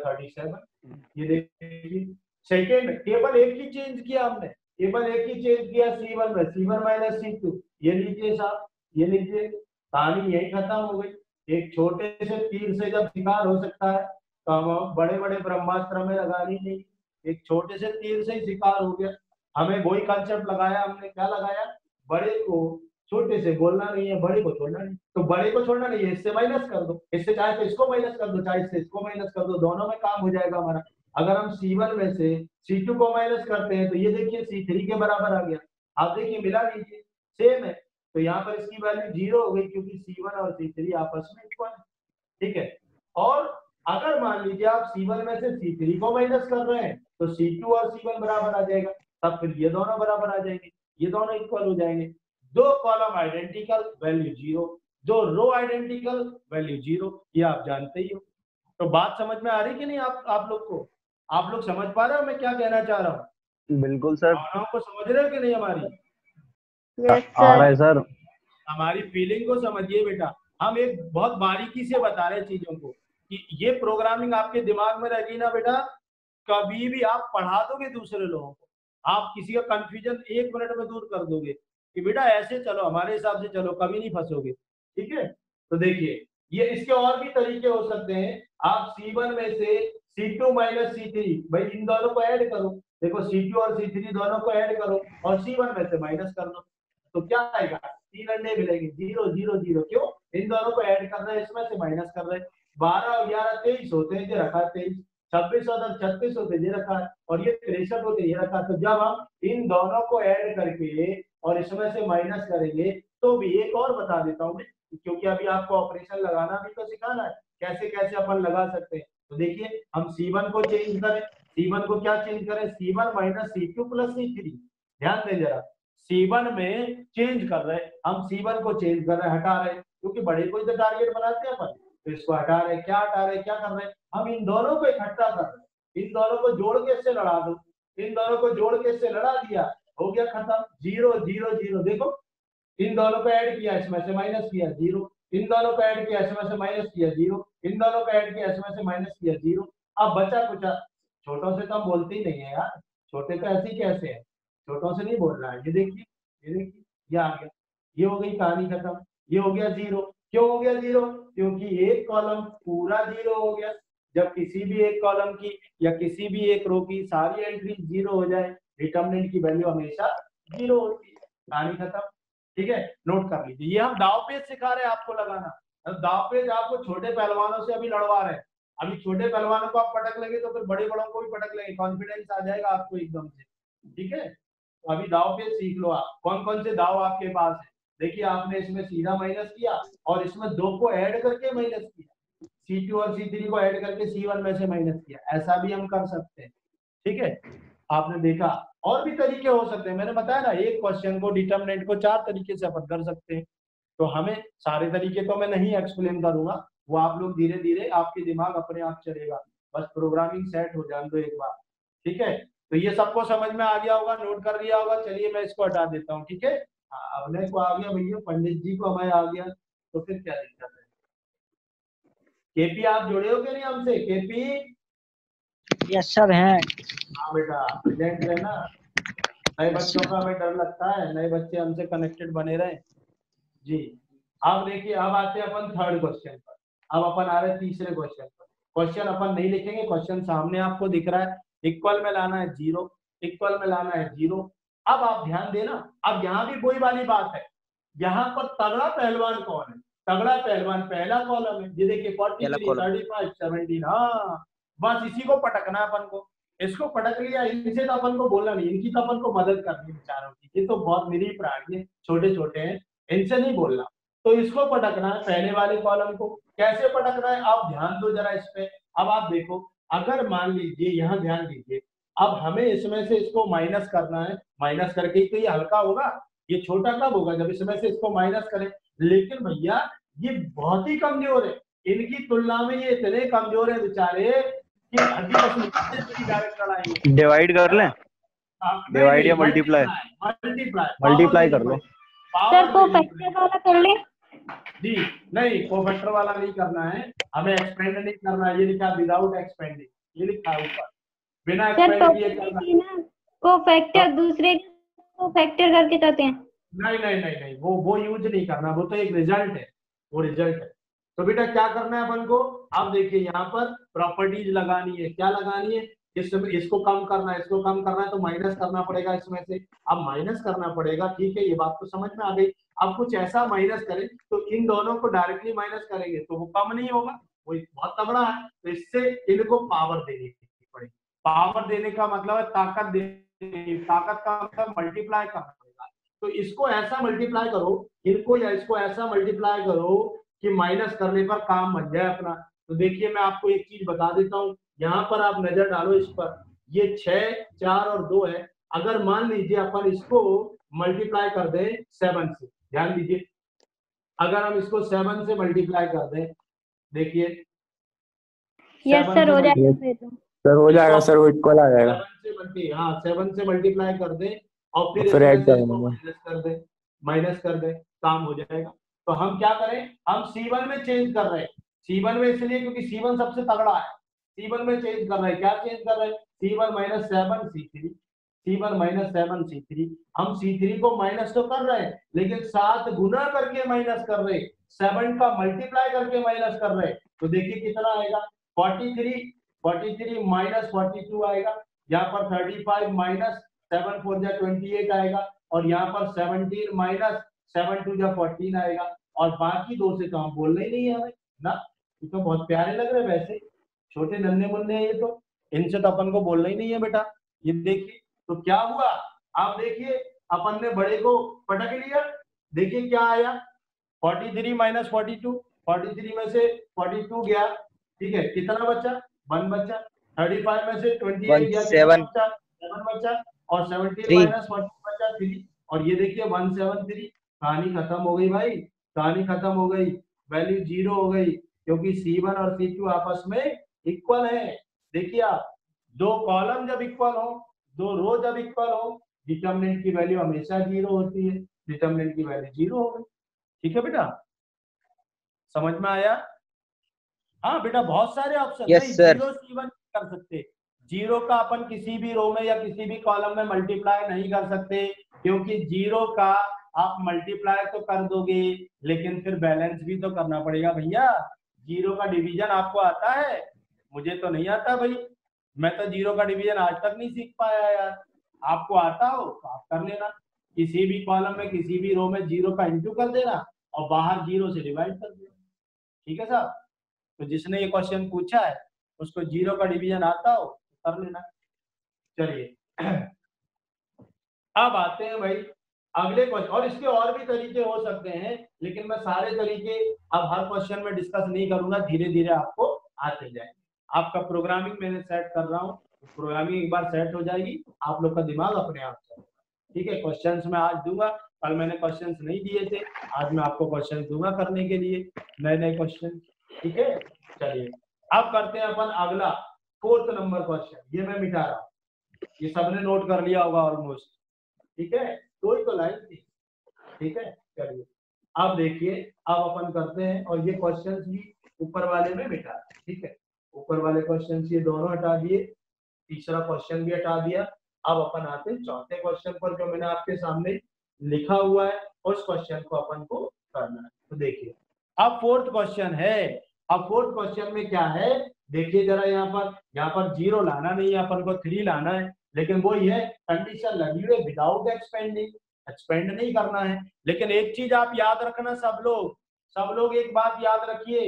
37। ये देखिए सेकेंड केवल एक ही चेंज किया हमने, केवल एक ही चेंज किया C1 में, C1 माइनस C2। ये लीजिए साहब, ये लीजिए, कहानी यही खत्म हो गई। एक छोटे से तीर से जब शिकार हो सकता है तो हम बड़े बड़े ब्रह्मास्त्र में लगानी नहीं, एक छोटे से तीर से ही शिकार हो गया। हमें वही कंसेप्ट लगाया हमने, क्या लगाया, बड़े को छोटे से बोलना नहीं है, बड़े को छोड़ना नहीं। तो बड़े को छोड़ना नहीं है, इससे माइनस कर दो, इससे चाहे तो इसको माइनस कर दो, चाहे इससे इसको माइनस कर दो, दोनों में काम हो जाएगा हमारा। अगर हम C1 में से C2 को माइनस करते हैं तो ये देखिए C3 के बराबर आ गया। आप देखिए मिला लीजिए, सेम है, तो यहाँ पर इसकी वैल्यू 0 हो गई क्योंकि C1 और C3 आपस में इक्वल है। ठीक है, और अगर मान लीजिए आप C1 में से C3 को माइनस कर रहे हैं तो C2 और C1 बराबर आ जाएगा, तब फिर ये दोनों बराबर आ जाएंगे, ये दोनों इक्वल हो जाएंगे। दो कॉलम आइडेंटिकल वैल्यू 0, दो रो आइडेंटिकल वैल्यू 0, ये आप जानते ही हो। तो बात समझ में आ रही कि नहीं आप लोग को? आप लोग समझ पा रहे हो मैं क्या कहना चाह रहा हूँ? बिल्कुल सर। को समझ रहे हो कि नहीं हमारी? यस आ रहा है सर। सर। हमारी फीलिंग को समझिए बेटा, हम एक बहुत बारीकी से बता रहे हैं चीजों को कि ये प्रोग्रामिंग आपके दिमाग में रहेगी ना बेटा, कभी भी आप पढ़ा दोगे दूसरे लोगों को, आप किसी का कंफ्यूजन 1 मिनट में दूर कर दोगे कि बेटा ऐसे चलो, हमारे हिसाब से चलो, कभी नहीं फंसोगे। ठीक है, तो देखिए ये इसके और भी तरीके हो सकते हैं। आप C1 में से C2 माइनस C3, भाई इन दोनों को ऐड करो, देखो C2 और C3 दोनों को ऐड करो और C1 में से माइनस कर दो, तो क्या आएगा? 3 अंडे मिलेंगे, 0 0 0। क्यों? इन दोनों को ऐड कर रहे हैं, इसमें से माइनस कर रहे हैं। 12 और 11 23 होते हैं, ये रखा है 23, 26 और 36 होते ये रखा है, और ये 63 होते ये रखा है। तो जब हम इन दोनों को ऐड करके और इसमें से माइनस करेंगे, तो भी एक और बता देता हूँ क्योंकि अभी आपको ऑपरेशन लगाना भी तो सिखाना है, कैसे कैसे अपन लगा सकते हैं। तो देखिए हम C1 को चेंज करें, C1 को क्या चेंज करें? C1 minus C2 plus C3। ध्यान दें जरा, C1 में चेंज कर रहे हैं हम, C1 को चेंज कर रहे हैं, हटा रहे हैं, क्योंकि बड़े को तो टारगेट बनाते हैं अपन, तो इसको हटा रहे हैं। क्या हटा रहे हैं, क्या कर रहे हैं? हम इन दोनों को इकट्ठा कर रहे हैं, इन दोनों को जोड़ के इससे लड़ा दो, इन दोनों को जोड़ के इससे लड़ा दिया, हो गया खत्म। 0 0 0। देखो इन दोनों को ऐड किया, इसमें से माइनस किया 0, इन दोनों को ऐड किया, इसमें से माइनस किया 0, इन दोनों को ऐड किया, इसमें से माइनस किया 0। अब बचा कुछ, छोटों से तो हम बोलते ही नहीं है यार, छोटे तो ऐसे ही कैसे है, छोटों से नहीं बोल रहा है। ये देखिए, ये देखिए, ये आ गया, ये हो गई कहानी खत्म, ये हो गया 0। क्यों हो गया 0? क्योंकि एक कॉलम पूरा 0 हो गया। जब किसी भी एक कॉलम की या किसी भी एक रो की सारी एंट्री 0 हो जाए, डिटरमिनेंट की वैल्यू हमेशा 0 होती है, कहानी खत्म। ठीक है, नोट कर लीजिए। ये हम दाव पेच सिखा रहे हैं आपको लगाना, दाव पेच आपको छोटे पहलवानों से अभी लड़वा रहे हैं। अभी छोटे पहलवानों को आप पटक लेंगे तो फिर बड़े बड़ों को भी पटक लेंगे, कॉन्फिडेंस आ जाएगा आपको एकदम से। ठीक है, तो अभी दाव पेच सीख लो आप, कौन कौन से दाव आपके पास है। देखिए आपने इसमें सीधा माइनस किया और इसमें 2 को ऐड करके माइनस किया, C2 और C3 को ऐड करके C1 में से माइनस किया, ऐसा भी हम कर सकते हैं। ठीक है, आपने देखा। और भी तरीके हो सकते हैं, मैंने बताया ना, एक क्वेश्चन को, डिटरमिनेंट को 4 तरीके से अपन कर सकते हैं। तो हमें सारे तरीके तो मैं नहीं एक्सप्लेन करूंगा, वो आप लोग धीरे धीरे आपके दिमाग अपने आप चलेगा, बस प्रोग्रामिंग सेट हो जाने दो एक बार। ठीक है, तो ये सबको समझ में आ गया होगा, नोट कर लिया होगा। चलिए मैं इसको हटा देता हूँ। ठीक है, अपने को आ गया भैया, पंडित जी को हमें आ गया, तो फिर क्या दिक्कत है। केपी आप जुड़े हो कि नहीं हमसे? केपी यस सर हैं। हाँ बेटा, प्रेजेंट रहना। नए बच्चों का हमें डर लगता है, नए बच्चे हमसे कनेक्टेड बने रहे जी। अब देखिए, अब आते हैं अपन थर्ड क्वेश्चन पर, अब अपन आ रहे हैं तीसरे क्वेश्चन पर। क्वेश्चन अपन नहीं लिखेंगे, क्वेश्चन सामने आपको दिख रहा है, इक्वल में लाना है 0, इक्वल में लाना है 0। अब आप ध्यान देना, अब यहाँ भी वही वाली बात है, यहाँ पर तगड़ा पहलवान कौन है? तगड़ा पहलवान पहला कॉलम है, ये देखिए 43 35 17। हाँ, बस इसी को पटकना है अपन को, इसको पटक लिया, इनसे तो अपन को बोलना नहीं, इनकी तो अपन को मदद करनी है बेचारों की, ये तो बहुत निरीह प्राणी है, छोटे छोटे हैं, इनसे नहीं बोलना। तो इसको पटकना है, पहले वाले कॉलम को। कैसे पटकना है आप ध्यान दो जरा इस पे। अब आप देखो, अगर मान लीजिए, यहाँ ध्यान दीजिए, अब हमें इसमें से इसको माइनस करना है, माइनस करके ही तो ये हल्का होगा, ये छोटा कब होगा? जब इसमें से इसको माइनस करें। लेकिन भैया ये बहुत ही कमजोर है, इनकी तुलना में ये इतने कमजोर है बेचारे कि डायरेक्ट लड़ाई। डिवाइड कर लें, डिवाइड या मल्टीप्लाई? मल्टीप्लाई कर लो सर। को फैक्टर वाला कर ले जी। नहीं, कोफैक्टर वाला नहीं करना है, हमें एक्सपेंड नहीं करना है, ये लिखा विदाउट एक्सपेंडिंग, ये लिखा है ऊपर, बिना एक्सपेंड किए करना है। कोफैक्टर दूसरे को फैक्टर करके करते हैं। नहीं नहीं नहीं नहीं, वो यूज नहीं करना, वो तो एक रिजल्ट है, वो रिजल्ट है। तो बेटा क्या करना है अपन को? अब देखिए यहाँ पर प्रॉपर्टीज लगानी है, क्या लगानी है? इसको कम करना है, इसको कम करना है तो माइनस करना पड़ेगा इसमें से। अब माइनस करना पड़ेगा, ठीक है, ये बात तो समझ में आ गई। अब कुछ ऐसा माइनस करें तो इन दोनों को डायरेक्टली माइनस करेंगे तो वो कम नहीं होगा, वो बहुत तगड़ा है, तो इससे इनको पावर देनी पड़ेगी। पावर देने का मतलब है ताकत देनी, ताकत का मतलब मल्टीप्लाई करना पड़ेगा। तो इसको ऐसा मल्टीप्लाई करो, इनको या इसको ऐसा मल्टीप्लाई करो कि माइनस करने पर काम बन जाए अपना। तो देखिए मैं आपको एक चीज बता देता हूँ, यहाँ पर आप नजर डालो इस पर, ये 6, 4 और 2 है। अगर मान लीजिए अपन इसको मल्टीप्लाई कर दें 7 से, ध्यान दीजिए, अगर हम इसको 7 से मल्टीप्लाई कर दें, देखिए यस सर हो जाएगा फिर तो। सर हो जाएगा सर, वो इक्वल आ जाएगा। 7 से मल्टीप्लाई कर दें और फिर फिर ऐड कर माइनस कर दें, काम हो जाएगा। तो हम क्या करें, हम C1 में चेंज कर रहे हैं, C1 में इसलिए क्योंकि C1 सबसे तगड़ा है, C1 में चेंज कर रहे हैं। क्या चेंज कर रहे हैं, C1 - 7 C3, C1 - 7 C3। हम C3 को माइनस तो कर रहे हैं, लेकिन 7 गुना करके माइनस कर रहे हैं, 7 का मल्टीप्लाई करके माइनस कर रहे हैं। तो देखिए कितना आएगा, 43 - 42 आएगा। यहाँ पर 35 - 7 4 जा 28 आएगा, और यहाँ पर 17 - 7 2 जा 14 आएगा। और बाकी दो से काम बोलना ही नहीं है हमें ना। ये तो बहुत प्यारे लग रहे हैं वैसे, छोटे नन्हे मुन्ने हैं ये तो, इनसे तो अपन को बोलना ही नहीं है बेटा। ये देखिए तो क्या हुआ, आप देखिए अपन ने बड़े को पटक लिया, देखिए क्या आया, 43 - 42, 43 में से 42 गया, ठीक है, कितना बचा, 1 बचा। 35 में से 28 गया, 7 बचा, और 17 - 40 बचा 3, और ये देखिए 173। कहानी खत्म हो गई भाई, कहानी खत्म हो गई, वैल्यू 0 हो गई, क्योंकि C1 और C2 आपस में इक्वल है। देखिए आप, दो कॉलम जब इक्वल हो, दो रो जब इक्वल हो, डिटरमिनेंट की वैल्यू हमेशा 0 होती है, डिटरमिनेंट की वैल्यू 0 हो गई। ठीक है बेटा, समझ में आया? हाँ बेटा, बहुत सारे ऑप्शन है, 0 C1 कर सकते, 0 का अपन किसी भी रो में या किसी भी कॉलम में मल्टीप्लाई नहीं कर सकते, क्योंकि 0 का आप मल्टीप्लाई तो कर दोगे, लेकिन फिर बैलेंस भी तो करना पड़ेगा भैया। 0 का डिवीजन आपको आता है? मुझे तो नहीं आता भाई, मैं तो 0 का डिवीजन आज तक नहीं सीख पाया यार। आपको आता हो तो आप कर लेना, किसी भी कॉलम में किसी भी रो में 0 का इंटू कर देना और बाहर 0 से डिवाइड कर देना। ठीक है साहब, तो जिसने ये क्वेश्चन पूछा है उसको 0 का डिवीजन आता हो तो कर लेना। चलिए अब आते हैं भाई अगले क्वेश्चन, और इसके और भी तरीके हो सकते हैं, लेकिन मैं सारे तरीके अब हर क्वेश्चन में डिस्कस नहीं करूंगा, धीरे धीरे आपको आते जाएंगे। आपका प्रोग्रामिंग मैंने सेट कर रहा हूँ, प्रोग्रामिंग एक बार सेट हो जाएगी, आप लोग का दिमाग अपने आप चलेगा। ठीक है, क्वेश्चंस मैं आज दूंगा, कल मैंने क्वेश्चंस नहीं दिए थे, आज मैं आपको क्वेश्चन दूंगा करने के लिए, नए नए क्वेश्चन। ठीक है, चलिए अब करते हैं अपन अगला 4th नंबर क्वेश्चन। ये मैं मिटा रहा हूँ, ये सबने नोट कर लिया होगा ऑलमोस्ट। ठीक है, तो ही तो लाइन थी। ठीक है, चलिए अब देखिए, अब अपन करते हैं, और ये क्वेश्चंस भी ऊपर वाले में मिटा। ठीक है, ऊपर वाले क्वेश्चंस ये दोनों हटा दिए, तीसरा क्वेश्चन भी हटा दिया। अब अपन आते हैं 4थे क्वेश्चन पर, जो मैंने आपके सामने लिखा हुआ है, उस क्वेश्चन को अपन को करना है। तो देखिए अब 4th क्वेश्चन है। अब 4th क्वेश्चन में क्या है, देखिए जरा, यहाँ पर 0 लाना नहीं है अपन को, 3 लाना है, लेकिन वो ये कंडीशन लगी हुई है विदाउट एक्सपेंडिंग, एक्सपेंड नहीं करना है। लेकिन एक चीज आप याद रखना, सब लोग एक बात याद रखिए,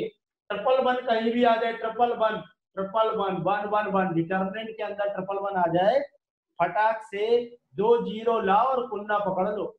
111 कहीं भी आ जाए, 111 111 डिटरमिनेंट के अंदर 111 आ जाए, फटाक से 2 0 लाओ और कुन्ना पकड़ लो,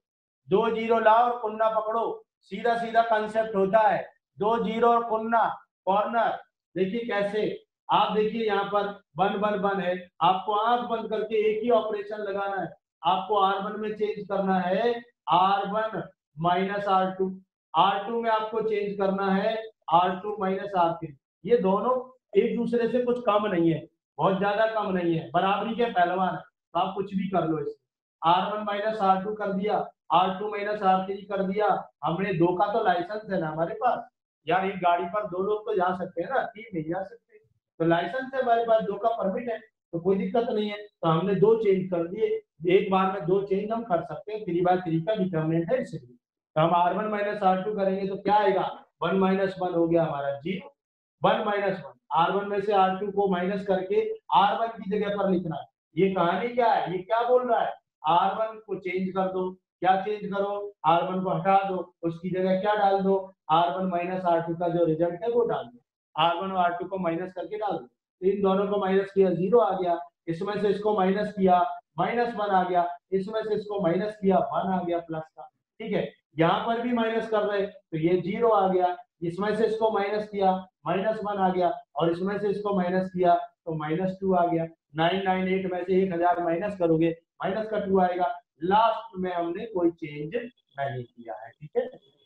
2 0 लाओ और कुन्ना पकड़ो, सीधा सीधा कंसेप्ट होता है, 2 0 और कुन्ना कॉर्नर। देखिए कैसे, आप देखिए यहाँ पर 1 1 1 है, आपको आंख बंद करके एक ही ऑपरेशन लगाना है, आपको R1 में चेंज करना है R1 - R2, R2 में आपको चेंज करना है R2 - R3। ये दोनों एक दूसरे से कुछ कम नहीं है, बहुत ज्यादा कम नहीं है, बराबरी के पहलवान है, तो आप कुछ भी कर लो इसे। R1 - R2 कर दिया, R2 - R3 कर दिया, हमने 2 का तो लाइसेंस है ना हमारे पास यार, एक गाड़ी पर 2 लोग तो जा सकते हैं ना, 3 नहीं जा सकते, तो लाइसेंस है हमारे पास, 2 का परमिट है, तो कोई दिक्कत नहीं है। तो हमने 2 चेंज कर दिए, एक बार में 2 चेंज हम कर सकते हैं, 3/3 का डिटरमिनेंट है इसलिए। तो हम R1 - R2 करेंगे तो क्या आएगा, 1 - 1 हो गया हमारा 0, 1 - 1, R1 में से R2 को माइनस करके R1 की जगह पर लिखना है। ये कहानी क्या है, ये क्या बोल रहा है, R1 को चेंज कर दो, क्या चेंज करो, R1 को हटा दो, उसकी जगह क्या डाल दो, R1 - R2 का जो रिजल्ट है वो डाल दो, R1 और R2 को माइनस करके डाल दो, इन दोनों को माइनस किया 0 आ गया, इसमें से इसको माइनस किया, -1 आ गया, इसमें से इसको माइनस किया, 1 आ गया प्लस का। ठीक है, यहाँ पर भी माइनस कर रहे तो ये 0 आ गया, इसमें से इसको माइनस किया, -1 आ गया, और इसमें से इसको माइनस किया तो -2 आ गया। 998 में से 1000 माइनस करोगे, माइनस का 2 आएगा। लास्ट में हमने कोई चेंज नहीं किया है। ठीक है,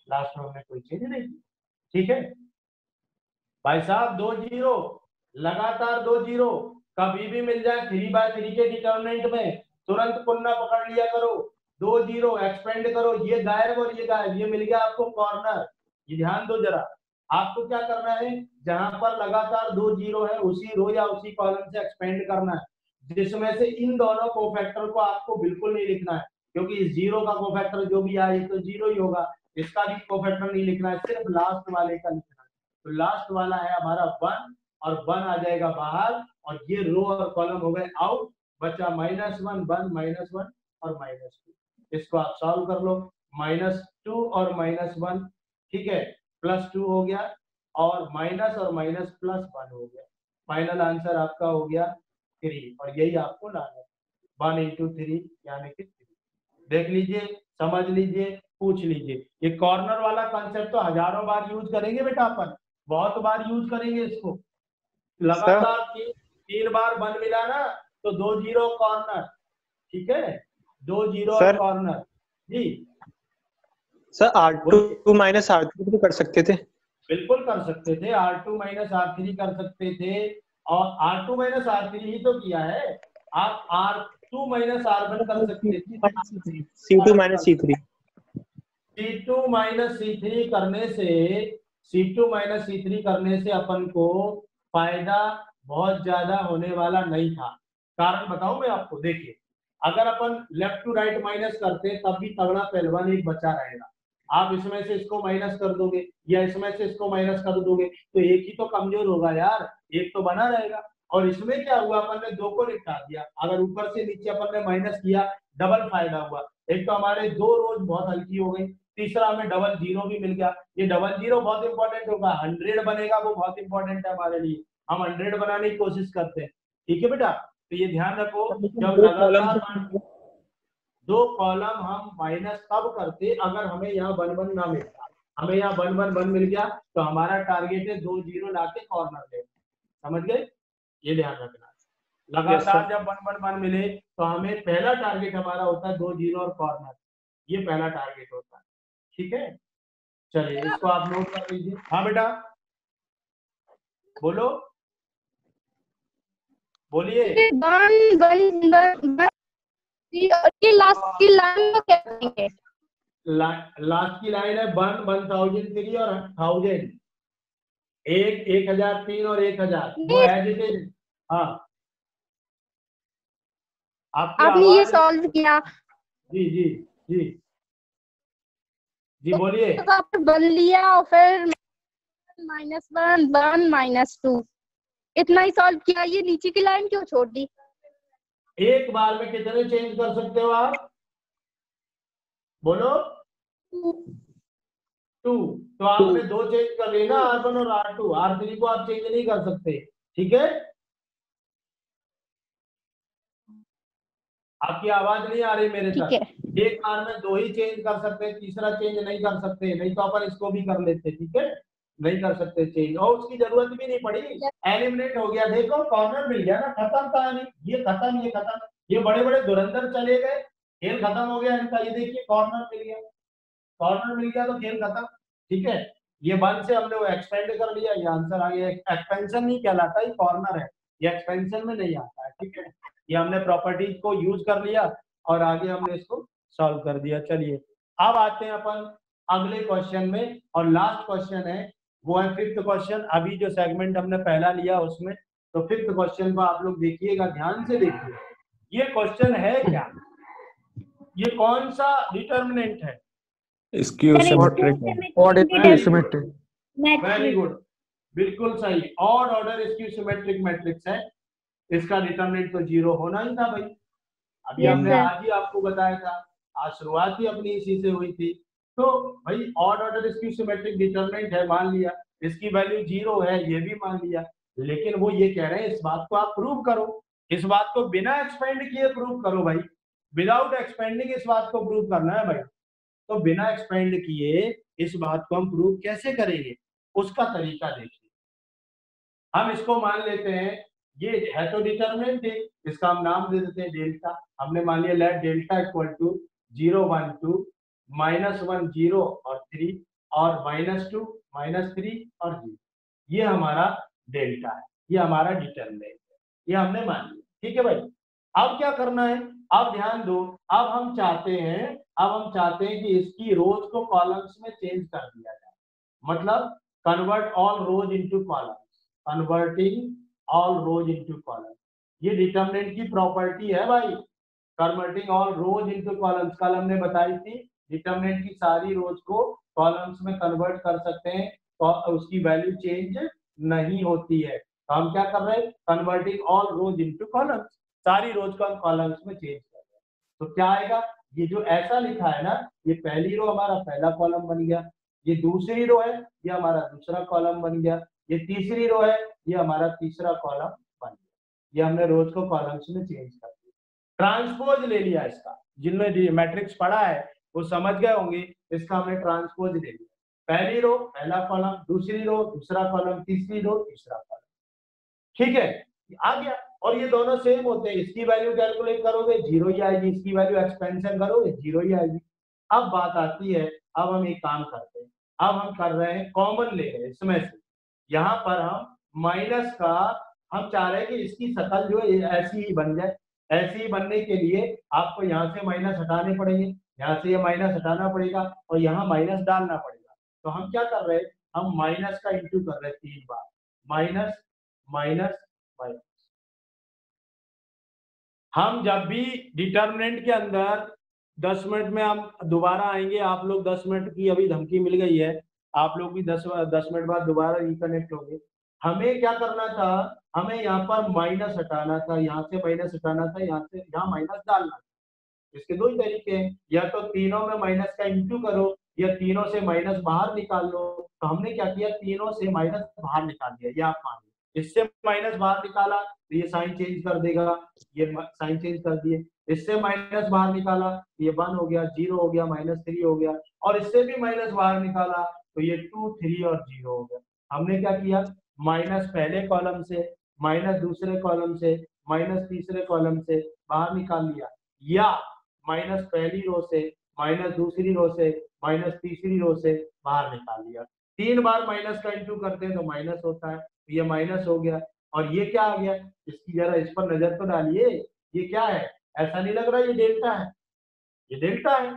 लास्ट में हमने कोई चेंज नहीं किया। ठीक है भाई साहब, 2 0 लगातार 2 0 कभी भी मिल जाए 3/3 के डिटरमिनेंट में तुरंत पुन्ना पकड़ लिया करो। 2 0 एक्सपेंड करो, ये गायब और ये गायब, ये मिल गया आपको कॉर्नर। ये ध्यान दो जरा, आपको क्या करना है, जहां पर लगातार 2 0 है उसी रो या उसी कॉलम से एक्सपेंड करना है, जिसमें से इन दोनों कोफैक्टर को आपको बिल्कुल नहीं लिखना है, क्योंकि इस 0 का कोफैक्टर जो भी आए तो 0 ही होगा, इसका भी कोफैक्टर नहीं लिखना है, सिर्फ लास्ट वाले का लिखना है। तो लास्ट वाला है हमारा 1 और 1 आ जाएगा बाहर, और ये रो और कॉलम हो गए आउट, बचा -1 -1 और -2। इसको आप सॉल्व कर लो, -2 और -1, ठीक है, +2 हो गया, और माइनस और माइनस +1 हो गया। फाइनल आंसर आपका हो गया 3, और यही आपको लाना है, 1 × 3 यानी कि 3। देख लीजिए, समझ लीजिए, पूछ लीजिए। ये कॉर्नर वाला कॉन्सेप्ट तो हजारों बार यूज करेंगे बेटा, अपन बहुत बार यूज करेंगे इसको। लगातार 3 बार 1 मिला ना तो 2 0 कॉर्नर। ठीक है, 2 0 और कॉर्नर। जी सर, R2 - R3 भी कर सकते थे। बिल्कुल कर सकते थे, R2 - R3 कर सकते थे, और R2 - R3 ही तो किया है। आप R2 - R1 कर सकते थे, C2 - C3 C2 - C3 करने से अपन को फायदा बहुत ज्यादा होने वाला नहीं था। कारण बताऊं मैं आपको, देखिए, अगर अपन लेफ्ट टू राइट माइनस करते तब भी तगड़ा पहलवान एक बचा रहेगा। आप इसमें से इसको माइनस कर दोगे या इसमें से इसको माइनस कर दोगे तो एक ही तो कमजोर होगा यार, एक तो बना रहेगा। और इसमें क्या हुआ, अपन ने 2 को निपटा दिया। अगर ऊपर से नीचे अपन ने माइनस किया, डबल फायदा हुआ। एक तो हमारे 2 रोज बहुत हल्की हो गई, तीसरा हमें डबल 0 भी मिल गया। ये डबल 0 बहुत इंपॉर्टेंट होगा, 100 बनेगा, वो बहुत इंपॉर्टेंट है हमारे लिए। हम 100 बनाने की कोशिश करते हैं। ठीक है बेटा, तो ये ध्यान रखो, जब लगातार 2 कॉलम हम माइनस तब करते अगर हमें यहाँ 1 1 ना मिलता। हमें यहाँ 1 1 1 मिल गया तो हमारा टारगेट है 2 0 लाके कॉर्नर लेना। समझ गए, ये ध्यान रखना। लगातार जब 1 1 1 मिले तो हमें पहला टारगेट हमारा होता है 2 0 और कॉर्नर, ये पहला टारगेट होता है। ठीक है, चलिए इसको आप नोट कर लीजिए। हाँ बेटा बोलो, बोलिए। ये लास्ट की लाइन को क्या कहेंगे? लास्ट की लाइन है 1 1003 और 1000, 1003 और 1000, वो एज इट इज। हाँ, आपने ये सॉल्व किया? जी जी जी जी, बोलिए। तो आपने 1 लिया और फिर -1 1 -2 इतना ही सॉल्व किया, ये नीचे की लाइन क्यों छोड़ दी? एक बार में कितने चेंज कर सकते हो आप, बोलो? 2। तो आपने 2 चेंज कर लिए ना, R1 और R2, R3 को आप चेंज नहीं कर सकते। ठीक है, आपकी आवाज नहीं आ रही मेरे तक। एक बार में 2 ही चेंज कर सकते हैं, तीसरा चेंज नहीं कर सकते, नहीं तो अपन इसको भी कर लेते। ठीक है, नहीं कर सकते चेंज, और उसकी जरूरत भी नहीं पड़ी, एलिमिनेट हो गया। देखो कॉर्नर मिल गया ना, खत्म कहानी, ये खत्म, ये खत्म। ये बड़े बड़े धुरंधर चले गए, खेल खत्म हो गया इनका। ये देखिए कॉर्नर मिल गया, कॉर्नर मिल गया तो खेल खत्म। ठीक है, ये 1 से हमने वो एक्सपेंड कर लिया, ये आंसर आ गया। एक्सपेंशन नहीं कहलाता, ये कॉर्नर है, ये एक्सपेंशन में नहीं आता है। ठीक है, ये हमने प्रॉपर्टीज को यूज कर लिया और आगे हमने इसको सॉल्व कर दिया। चलिए अब आते हैं अपन अगले क्वेश्चन में, और लास्ट क्वेश्चन है, वो है 5th क्वेश्चन। अभी जो सेगमेंट हमने पहला लिया उसमें, तो 5th क्वेश्चन को आप लोग देखिएगा, ध्यान से देखिए। ये क्वेश्चन है क्या, ये कौन सा डिटर्मिनेंट है? Skew symmetric. वेरी गुड, बिल्कुल सही, odd order skew symmetric matrix है। इसका डिटर्मिनेंट तो 0 होना ही था भाई। अभी हमने आज ही आपको बताया था, आज शुरुआत ही अपनी इसी से हुई थी। तो भाई odd order skew symmetric determinant है, मान लिया। इसकी वैल्यू 0 है, ये भी मान लिया। लेकिन वो ये कह रहे हैं इस बात को आप प्रूव करो। इस बात को बिना एक्सपेंड किए प्रूव करो भाई, विदाउट एक्सपेंडिंग इस बात को प्रूव करना है भाई। तो बिना एक्सपेंड किए इस बात को हम प्रूव कैसे करेंगे, उसका तरीका देखिए। हम इसको मान लेते हैं, ये है तो डिटरमिनेंट है, इसका हम नाम दे देते हैं डेल्टा। हमने मान लिया लेट डेल्टा इक्वल टू 0 1 2 -1 0 और 3 और -2 -3 और 0, ये हमारा डेल्टा है, ये हमारा डिटरमिनेंट है, ये हमने मान लिया। ठीक है भाई, अब क्या करना है, अब ध्यान दो, अब हम चाहते हैं कि इसकी रोज को कॉलम्स में चेंज कर दिया जाए, मतलब कन्वर्ट ऑल रोज इनटू कॉलम्स, कन्वर्टिंग ऑल रोज इनटू कॉलम्स। ये डिटरमिनेंट की प्रॉपर्टी है भाई, कन्वर्टिंग ऑल रोज इनटू कॉलम्स। कल हमने बताई थी डिटरमिनेंट की सारी रोज को कॉलम्स में कन्वर्ट कर सकते हैं तो उसकी वैल्यू चेंज नहीं होती है। तो हम क्या कर रहे हैं, कन्वर्टिंग ऑल रोज इनटू कॉलम्स, सारी रोज को हम कॉलम्स में चेंज कर रहे हैं। तो क्या आएगा, ये जो ऐसा लिखा है ना, ये पहली रो हमारा पहला कॉलम बन गया, ये दूसरी रो है ये हमारा दूसरा कॉलम बन गया, ये तीसरी रो है ये हमारा तीसरा कॉलम बन गया। ये हमने रोज को कॉलम्स में चेंज कर दिया, ट्रांसपोज ले लिया इसका। जिनने मैट्रिक्स पढ़ा है वो समझ गए होंगे, इसका हमने ट्रांसपोज ले लिया। पहली रो पहला कॉलम, दूसरी रो दूसरा कॉलम, तीसरी रो तीसरा कॉलम। ठीक है, आ गया। और ये दोनों सेम होते हैं, इसकी वैल्यू कैलकुलेट करोगे 0 ही आएगी, इसकी वैल्यू एक्सपेंशन करोगे 0 ही आएगी। अब बात आती है, अब हम एक काम करते हैं, अब हम कर रहे हैं कॉमन ले रहे हैं इसमें से, यहाँ पर हम माइनस का, हम चाह रहे हैं कि इसकी शक्ल जो है ऐसी ही बन जाए। ऐसी ही बनने के लिए आपको यहाँ से माइनस हटाने पड़ेंगे, यहाँ से ये माइनस हटाना पड़ेगा और यहाँ माइनस डालना पड़ेगा। तो हम क्या कर रहे हैं, हम माइनस का इंटू कर रहे हैं 3 बार, माइनस माइनस माइनस। हम जब भी डिटरमिनेंट के अंदर 10 मिनट में हम दोबारा आएंगे, आप लोग 10 मिनट की अभी धमकी मिल गई है, आप लोग भी 10 मिनट बाद दोबारा रिकनेक्ट होंगे। हमें क्या करना था, हमें यहाँ पर माइनस हटाना था, यहाँ से माइनस हटाना था, यहाँ से यहाँ माइनस डालना था। इसके दो ही तरीके हैं, या तो तीनों में माइनस का इंटू करो या तीनों से माइनस बाहर निकाल लो। तो हमने क्या किया, तीनों से माइनस बाहर निकाल दिया, ये आप मान लो। इससे माइनस बाहर निकाला तो ये साइन चेंज कर देगा, ये साइन चेंज कर दिए। इससे माइनस बाहर निकाला ये 1 हो गया, 0 हो गया, -3 हो गया। और इससे भी माइनस बाहर निकाला तो ये 2 3 और 0 हो गया। हमने क्या किया, माइनस पहले कॉलम से, माइनस दूसरे कॉलम से, माइनस तीसरे कॉलम से बाहर निकाल लिया, या माइनस पहली रो से, माइनस दूसरी रो से, माइनस तीसरी रो से बाहर निकाल लिया। 3 बार माइनस का इंटू करते हैं तो माइनस होता है, ये माइनस हो गया। और ये क्या आ गया, इसकी जरा इस पर नजर तो डालिए, ये क्या है, ऐसा नहीं लग रहा ये डेल्टा है, ये डेल्टा है।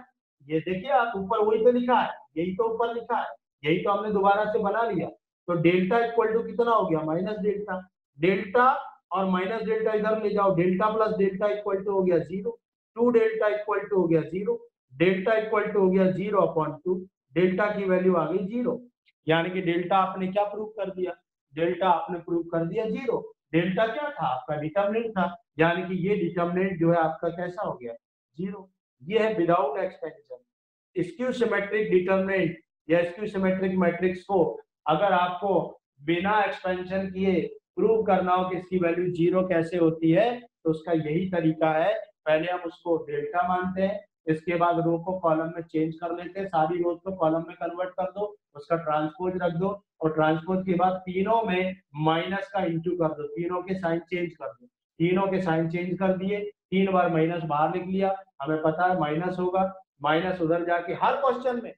ये देखिए आप ऊपर वही तो लिखा है, यही तो ऊपर लिखा है, यही तो हमने दोबारा से बना लिया। तो डेल्टा इक्वल टू कितना हो गया, माइनस डेल्टा। डेल्टा और माइनस डेल्टा इधर ले जाओ, delta plus delta equal to हो गया 0, 2 डेल्टा इक्वल टू हो गया 0, डेल्टा इक्वल टू हो गया 0/2, डेल्टा की वैल्यू आ गई 0। यानी कि डेल्टा आपने क्या प्रूव कर दिया, डेल्टा आपने प्रूव कर दिया 0। डेल्टा क्या था, आपका डिटरमिनेंट था, यानी कि ये डिटरमिनेंट जो है आपका कैसा हो गया, 0। ये है without expansion. Skew symmetric determinant या स्क्यू सिमेट्रिक मैट्रिक्स को अगर आपको बिना एक्सपेंशन किए प्रूव करना हो कि इसकी वैल्यू 0 कैसे होती है, तो उसका यही तरीका है। पहले हम उसको डेल्टा मानते हैं, इसके बाद रो को कॉलम में चेंज कर लेते हैं, सारी रोज को कॉलम में कन्वर्ट कर दो, उसका ट्रांसपोज रख दो, और ट्रांसपोज के बाद तीनों में माइनस का इंटू कर दो, तीनों के साइन चेंज कर दो। तीनों के साइन चेंज कर दिए, 3 बार माइनस बाहर लिख लिया, हमें पता है माइनस होगा, माइनस उधर जाके हर क्वेश्चन में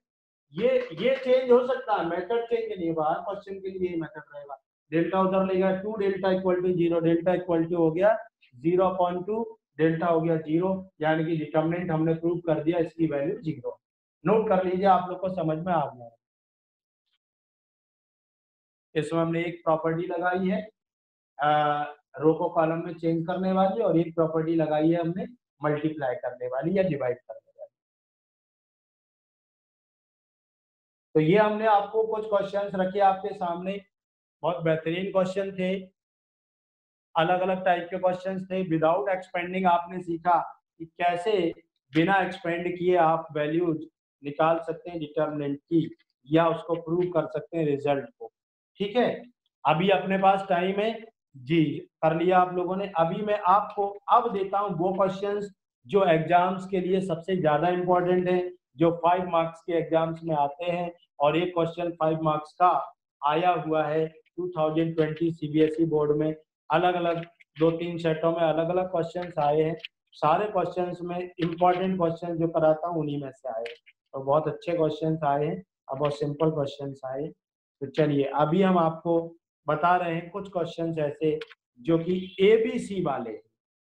ये चेंज हो सकता है, मेथड चेंज नहीं होगा, हर क्वेश्चन के लिए मेथड रहेगा। डेल्टा उधर ले गया 2 delta equal to 0, delta equal to हो गया 0/2, डेल्टा हो गया 0, यानी कि डिटरमिनेंट हमने प्रूव कर दिया, इसकी वैल्यू 0। नोट कर लीजिए, आप लोग को समझ में आ गया। इसमें हमने एक प्रॉपर्टी लगाई है रो को कॉलम में चेंज करने वाली, और एक प्रॉपर्टी लगाई है हमने मल्टीप्लाई करने वाली या डिवाइड करने वाली। तो ये हमने आपको कुछ क्वेश्चंस रखे आपके सामने, बहुत बेहतरीन क्वेश्चन थे, अलग अलग टाइप के क्वेश्चंस थे। विदाउट एक्सपेंडिंग आपने सीखा कि कैसे बिना एक्सपेंड किए आप वैल्यू निकाल सकते हैं डिटरमिनेंट की, या उसको प्रूव कर सकते हैं रिजल्ट को। ठीक है, अभी अपने पास टाइम है जी कर लिया आप लोगों ने। अभी मैं आपको अब देता हूं वो क्वेश्चंस जो एग्जाम्स के लिए सबसे ज्यादा इंपॉर्टेंट है, जो 5 मार्क्स के एग्जाम्स में आते हैं। और एक क्वेश्चन 5 मार्क्स का आया हुआ है 2020 सीबीएसई बोर्ड में। अलग अलग 2-3 सेटों में अलग अलग क्वेश्चंस आए हैं। सारे क्वेश्चंस में इंपॉर्टेंट क्वेश्चन जो कराता हूँ उन्हीं में से आए, तो बहुत अच्छे क्वेश्चंस आए हैं और बहुत सिंपल क्वेश्चंस आए। तो चलिए अभी हम आपको बता रहे हैं कुछ क्वेश्चंस ऐसे जो कि एबीसी वाले,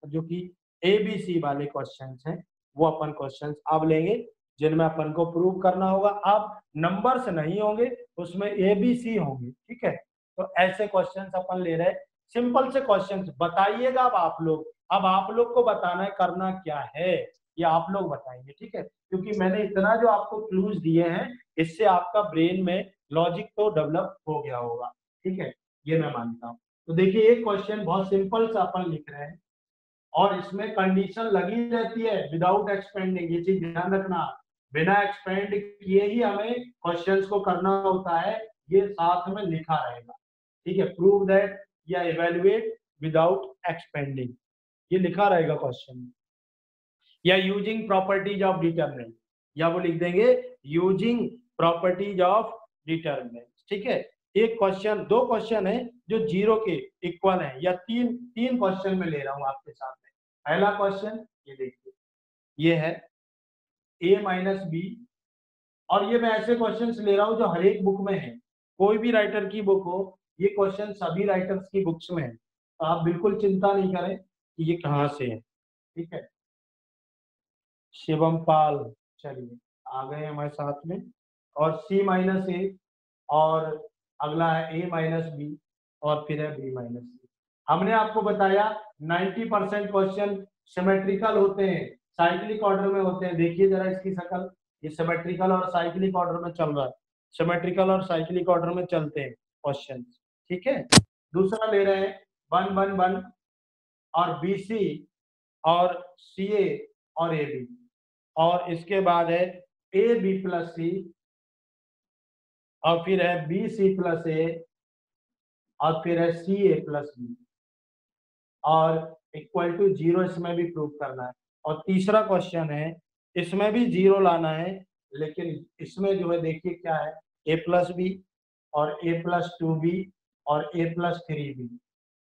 जो कि एबीसी वाले क्वेश्चंस हैं, वो अपन क्वेश्चंस अब लेंगे जिनमें अपन को प्रूव करना होगा। अब नंबर्स नहीं होंगे, उसमें एबीसी होंगे, ठीक है। तो ऐसे क्वेश्चंस अपन ले रहे हैं, सिंपल से क्वेश्चंस। बताइएगा अब आप लोग को बताना है करना क्या है, ये आप लोग बताएंगे, ठीक है। क्योंकि मैंने इतना जो आपको क्लूज दिए हैं, इससे आपका ब्रेन में लॉजिक तो डेवलप हो गया होगा, ठीक है, ये मैं मानता हूँ। तो देखिए एक क्वेश्चन बहुत सिंपल सा अपन लिख रहे हैं और इसमें कंडीशन लगी रहती है विदाउट एक्सपेंडिंग, ये चीज ध्यान रखना। बिना एक्सपेंड किए ही हमें क्वेश्चंस को करना होता है, ये साथ में लिखा रहेगा, ठीक है। प्रूव दैट या इवेल्युएट विदाउट एक्सपेंडिंग, ये लिखा रहेगा क्वेश्चन। या यूजिंग प्रॉपर्टीज ऑफ डिटरमिनेंट, या वो लिख देंगे यूजिंग प्रॉपर्टीज ऑफ डिटरमिनेंट, ठीक है। एक क्वेश्चन, दो क्वेश्चन है जो 0 के इक्वल है, या तीन क्वेश्चन में ले रहा हूं आपके सामने। पहला क्वेश्चन ये देखिए, ये है a माइनस बी, और ये मैं ऐसे क्वेश्चंस ले रहा हूं जो हर एक बुक में है, कोई भी राइटर की बुक हो, ये क्वेश्चन सभी राइटर्स की बुक्स में है, तो आप बिल्कुल चिंता नहीं करें कि ये कहाँ से है, ठीक है। शिवम पाल, चलिए आ गए हमारे साथ में। और c माइनस ए, और अगला है a माइनस बी, और फिर है b माइनस सी। हमने आपको बताया 90% क्वेश्चन सिमेट्रिकल होते हैं, साइक्लिक ऑर्डर में होते हैं। देखिए जरा इसकी शक्ल, ये सिमेट्रिकल और साइक्लिक ऑर्डर में चल रहा है, सिमेट्रिकल और साइक्लिक ऑर्डर में चलते हैं क्वेश्चन, ठीक है। दूसरा ले रहे हैं 1 1 1 और BC और CA और AB, और इसके बाद है AB प्लस C, और फिर है BC प्लस A, और फिर है CA प्लस B, और इक्वल टू 0 इसमें भी प्रूव करना है। और तीसरा क्वेश्चन है, इसमें भी 0 लाना है, लेकिन इसमें जो है देखिए क्या है, A प्लस बी और A प्लस 2B और A प्लस 3B,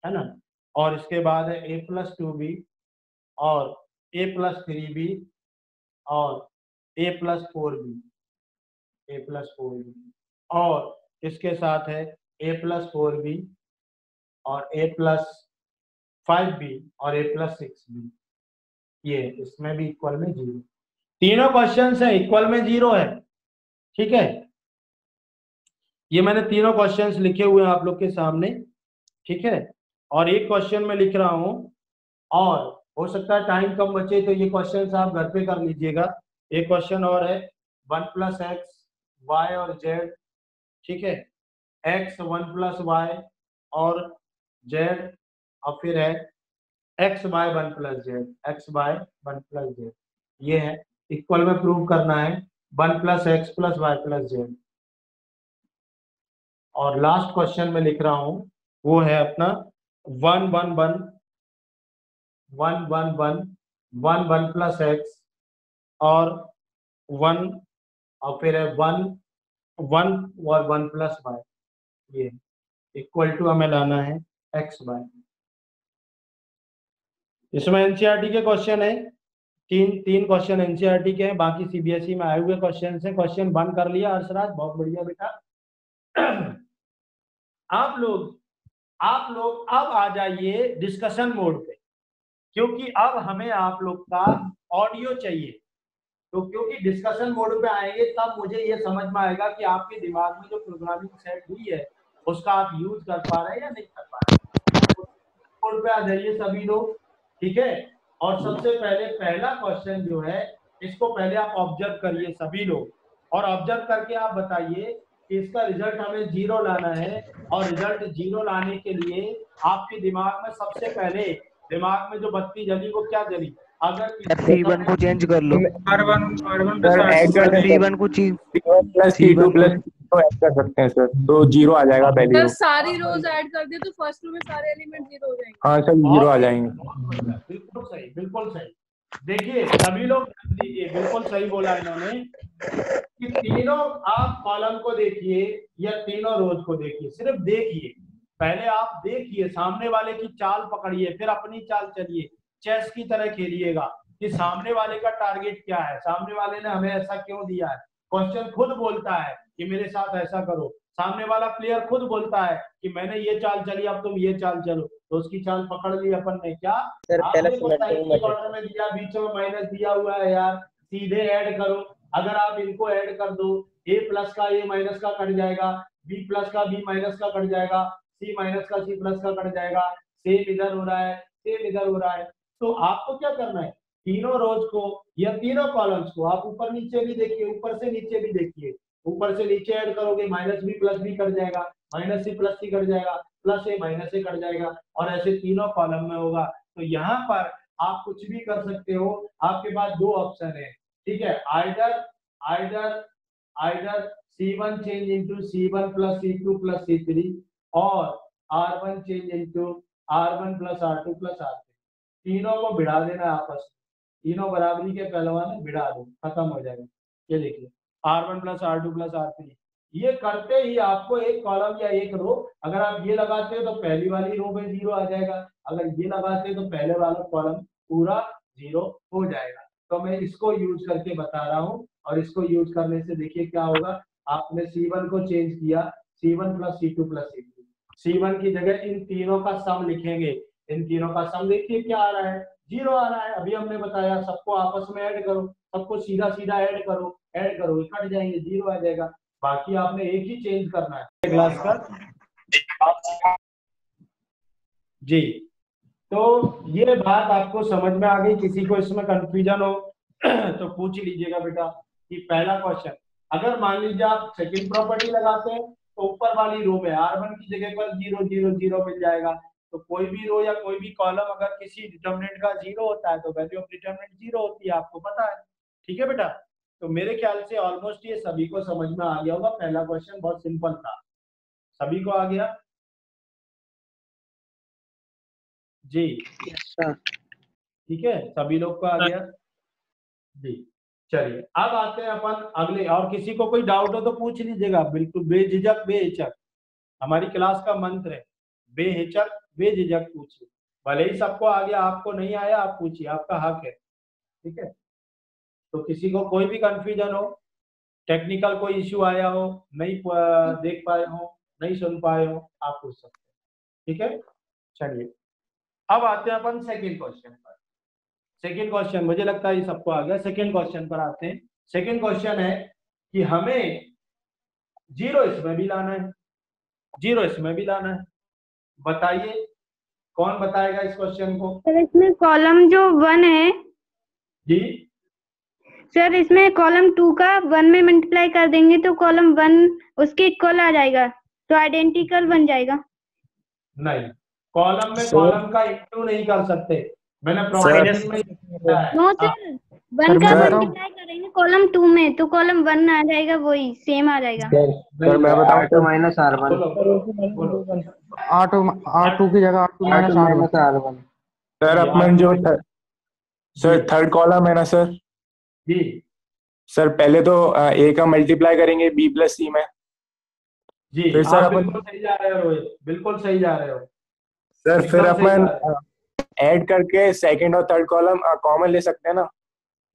है ना। और इसके बाद है A प्लस 2B और A प्लस 3B और A plus 4B, A plus 4B, और इसके साथ है A प्लस 4B और A प्लस 5B और A प्लस 6B, ये इसमें भी इक्वल में 0। तीनों क्वेश्चन है इक्वल में 0 है, ठीक है। ये मैंने तीनों क्वेश्चंस लिखे हुए हैं आप लोग के सामने, ठीक है। और एक क्वेश्चन में लिख रहा हूं, और हो सकता है टाइम कम बचे तो ये क्वेश्चंस आप घर पे कर लीजिएगा। एक क्वेश्चन और है 1 प्लस एक्स वाई और जेड, ठीक है। x 1 प्लस वाई और जेड, और फिर है x by 1 plus Z, x by 1 plus Z, ये है। इक्वल में प्रूव करना है 1 plus X plus Y plus Z. और लास्ट क्वेश्चन में लिख रहा हूं, वो है अपना 1 1 1 1 1 1 1 1 प्लस एक्स और 1, और फिर है 1 1 और 1 प्लस वाई, ये इक्वल टू हमें लाना है x बाय। इसमें एनसीईआरटी के क्वेश्चन है, तीन क्वेश्चन एनसीईआरटी के हैं, बाकी सीबीएसई में आए हुए क्वेश्चन हैं। क्वेश्चन 1 कर लिया हर्षराज, बहुत बढ़िया बेटा। आप लोग अब आ जाइए डिस्कशन मोड पे, क्योंकि अब हमें आप लोग का ऑडियो चाहिए। तो क्योंकि डिस्कशन मोड पे आएंगे तब मुझे ये समझ में आएगा कि आपके दिमाग में जो प्रोग्रामिंग सेट हुई है उसका आप यूज कर पा रहे हैं या नहीं कर पा रहे। मोड पे आ जाइए सभी लोग, ठीक है। और सबसे पहले पहला क्वेश्चन जो है, इसको पहले आप ऑब्जर्व करिए सभी लोग, और ऑब्जर्व करके आप बताइए कि इसका रिजल्ट हमें 0 लाना है। और रिजल्ट 0 लाने के लिए आपके दिमाग में सबसे पहले, दिमाग में जो बत्ती जली वो क्या जली, अगर C1 को चेंज कर लो। R1 सर ऐड कर दें C1 को change C1 plus C2 plus तो ऐड कर सकते हैं सर, तो 0 आ जाएगा पहली सर रो। सारी रोज ऐड कर दिए तो फर्स्ट रो में सारे एलिमेंट 0 हो जाएंगे। हाँ सर 0 आ जाएंगे। बिल्कुल सही, बिल्कुल सही। देखिए सभी लोग दीजिए, बिल्कुल सही बोला इन्होंने कि तीनों आप कॉलम को देखिए या तीनों रोज को देखिए, सिर्फ देखिए, पहले आप देखिए, सामने वाले की चाल पकड़िए, फिर अपनी चाल चलिए, चेस की तरह खेलिएगा कि सामने वाले का टारगेट क्या है, सामने वाले ने हमें ऐसा क्यों दिया है। क्वेश्चन खुद बोलता है कि मेरे साथ ऐसा करो, सामने वाला प्लेयर खुद बोलता है कि मैंने ये चाल चली, अब तुम ये चाल चलो, तो उसकी चाल पकड़ ली अपन ने। क्या ऑर्डर में दिया, बीच में माइनस दिया हुआ है यार, सीधे ऐड करो। अगर आप इनको ऐड कर दो, ए प्लस का ए माइनस का कट जाएगा, बी प्लस का बी माइनस का कट जाएगा, सी माइनस का सी प्लस का कट जाएगा, सेम इधर हो रहा है, सेम इधर हो रहा है। तो आपको क्या करना है, तीनों रोज को या तीनों कॉलम्स को आप ऊपर नीचे भी देखिए, ऊपर से नीचे भी देखिए, ऊपर से नीचे ऐड करोगे minus B plus B cut जाएगा, minus C plus C cut जाएगा, plus A minus A cut जाएगा, और ऐसे तीनों कॉलम में होगा। तो यहाँ पर आप कुछ भी कर सकते हो, आपके पास दो ऑप्शन है, ठीक है, either C1 change into C1 plus C2 plus C3 और R1 change into R1 plus R2 plus R3। तीनों को भिड़ा देना आपस में, तीनों बराबरी के पहलवान भिड़ा दो, खत्म हो जाएगा। ये देखिए R1 plus R2 plus R3, ये करते ही आपको एक कॉलम या एक रो, अगर आप ये लगाते हो तो पहली वाली रो में 0 आ जाएगा, अगर ये लगाते हो तो पहले वाला कॉलम पूरा 0 हो जाएगा। तो मैं इसको यूज करके बता रहा हूँ, और इसको यूज करने से देखिए क्या होगा। आपने C1 को चेंज किया, C1 plus C2 plus C3, C1 की जगह इन तीनों का सम लिखेंगे, इन तीनों का सम देखिए क्या आ रहा है, 0 आ रहा है। अभी हमने बताया सबको आपस में ऐड करो, सबको सीधा सीधा ऐड करो, कट जाएंगे, 0 आ जाएगा। बाकी आपने एक ही चेंज करना है क्लास का। जी, तो ये बात आपको समझ में आ गई? किसी को इसमें कंफ्यूजन हो तो पूछ लीजिएगा बेटा। कि पहला क्वेश्चन, अगर मान लीजिए आप सेकंड प्रॉपर्टी लगाते हैं तो ऊपर वाली रो में R1 की जगह पर 0 0 0 मिल जाएगा। तो कोई भी रो या कोई भी कॉलम अगर किसी डिटरमिनेंट का 0 होता है तो वैल्यू ऑफ डिटरमिनेंट 0 होती है, आपको पता है, ठीक है बेटा। तो मेरे ख्याल से ऑलमोस्ट ये सभी को समझ में आ गया होगा। पहला क्वेश्चन बहुत सिंपल था, सभी को आ गया जी? ठीक है, सभी लोग को आ गया जी। चलिए अब आते हैं अपन अगले, और किसी को कोई डाउट हो तो पूछ लीजिएगा, बिल्कुल बेझिझक बेहिचक। हमारी क्लास का मंत्र है बेहिचक बेझिझक पूछिए, भले ही सबको आ गया, आपको नहीं आया आप पूछिए, आपका हक है, ठीक है। तो किसी को कोई भी कंफ्यूजन हो, टेक्निकल कोई इश्यू आया हो, नहीं देख पाए हो, नहीं सुन पाए हो, आप पूछ सकते हैं, ठीक है। चलिए अब आते हैं अपन सेकंड क्वेश्चन पर। सेकंड क्वेश्चन मुझे लगता है ये सबको आ गया। सेकंड क्वेश्चन पर आते हैं। सेकंड क्वेश्चन है कि हमें 0 इसमें भी लाना है, 0 इसमें भी लाना है। बताइए कौन बताएगा इस क्वेश्चन को? सर इसमें कॉलम जो 1 है जी सर, इसमें कॉलम 2 का 1 में मल्टीप्लाई कर देंगे तो कॉलम 1 उसके इक्वल आ जाएगा, तो आइडेंटिकल बन जाएगा। नहीं, कॉलम में कॉलम का इंटू नहीं कर सकते, मैंने प्रोविजन में नो सर, 1 का मल्टीप्लाई करेंगे कॉलम 2 में तो कॉलम 1 आ जाएगा, वही सेम आ जाएगा। सर मैं बताऊं तो माइनस R1, R2 की जगह R2 माइनस R1। सर अपन जो सर थर्ड कॉलम है ना सर जी, सर पहले तो A का मल्टीप्लाई करेंगे B प्लस C में जी, फिर सर आप अपन बिल्कुल सही जा रहे हो रोहित, बिल्कुल सही जा रहे हो सर, फिर अपन ऐड करके सेकंड और थर्ड कॉलम कॉमन ले सकते हैं ना?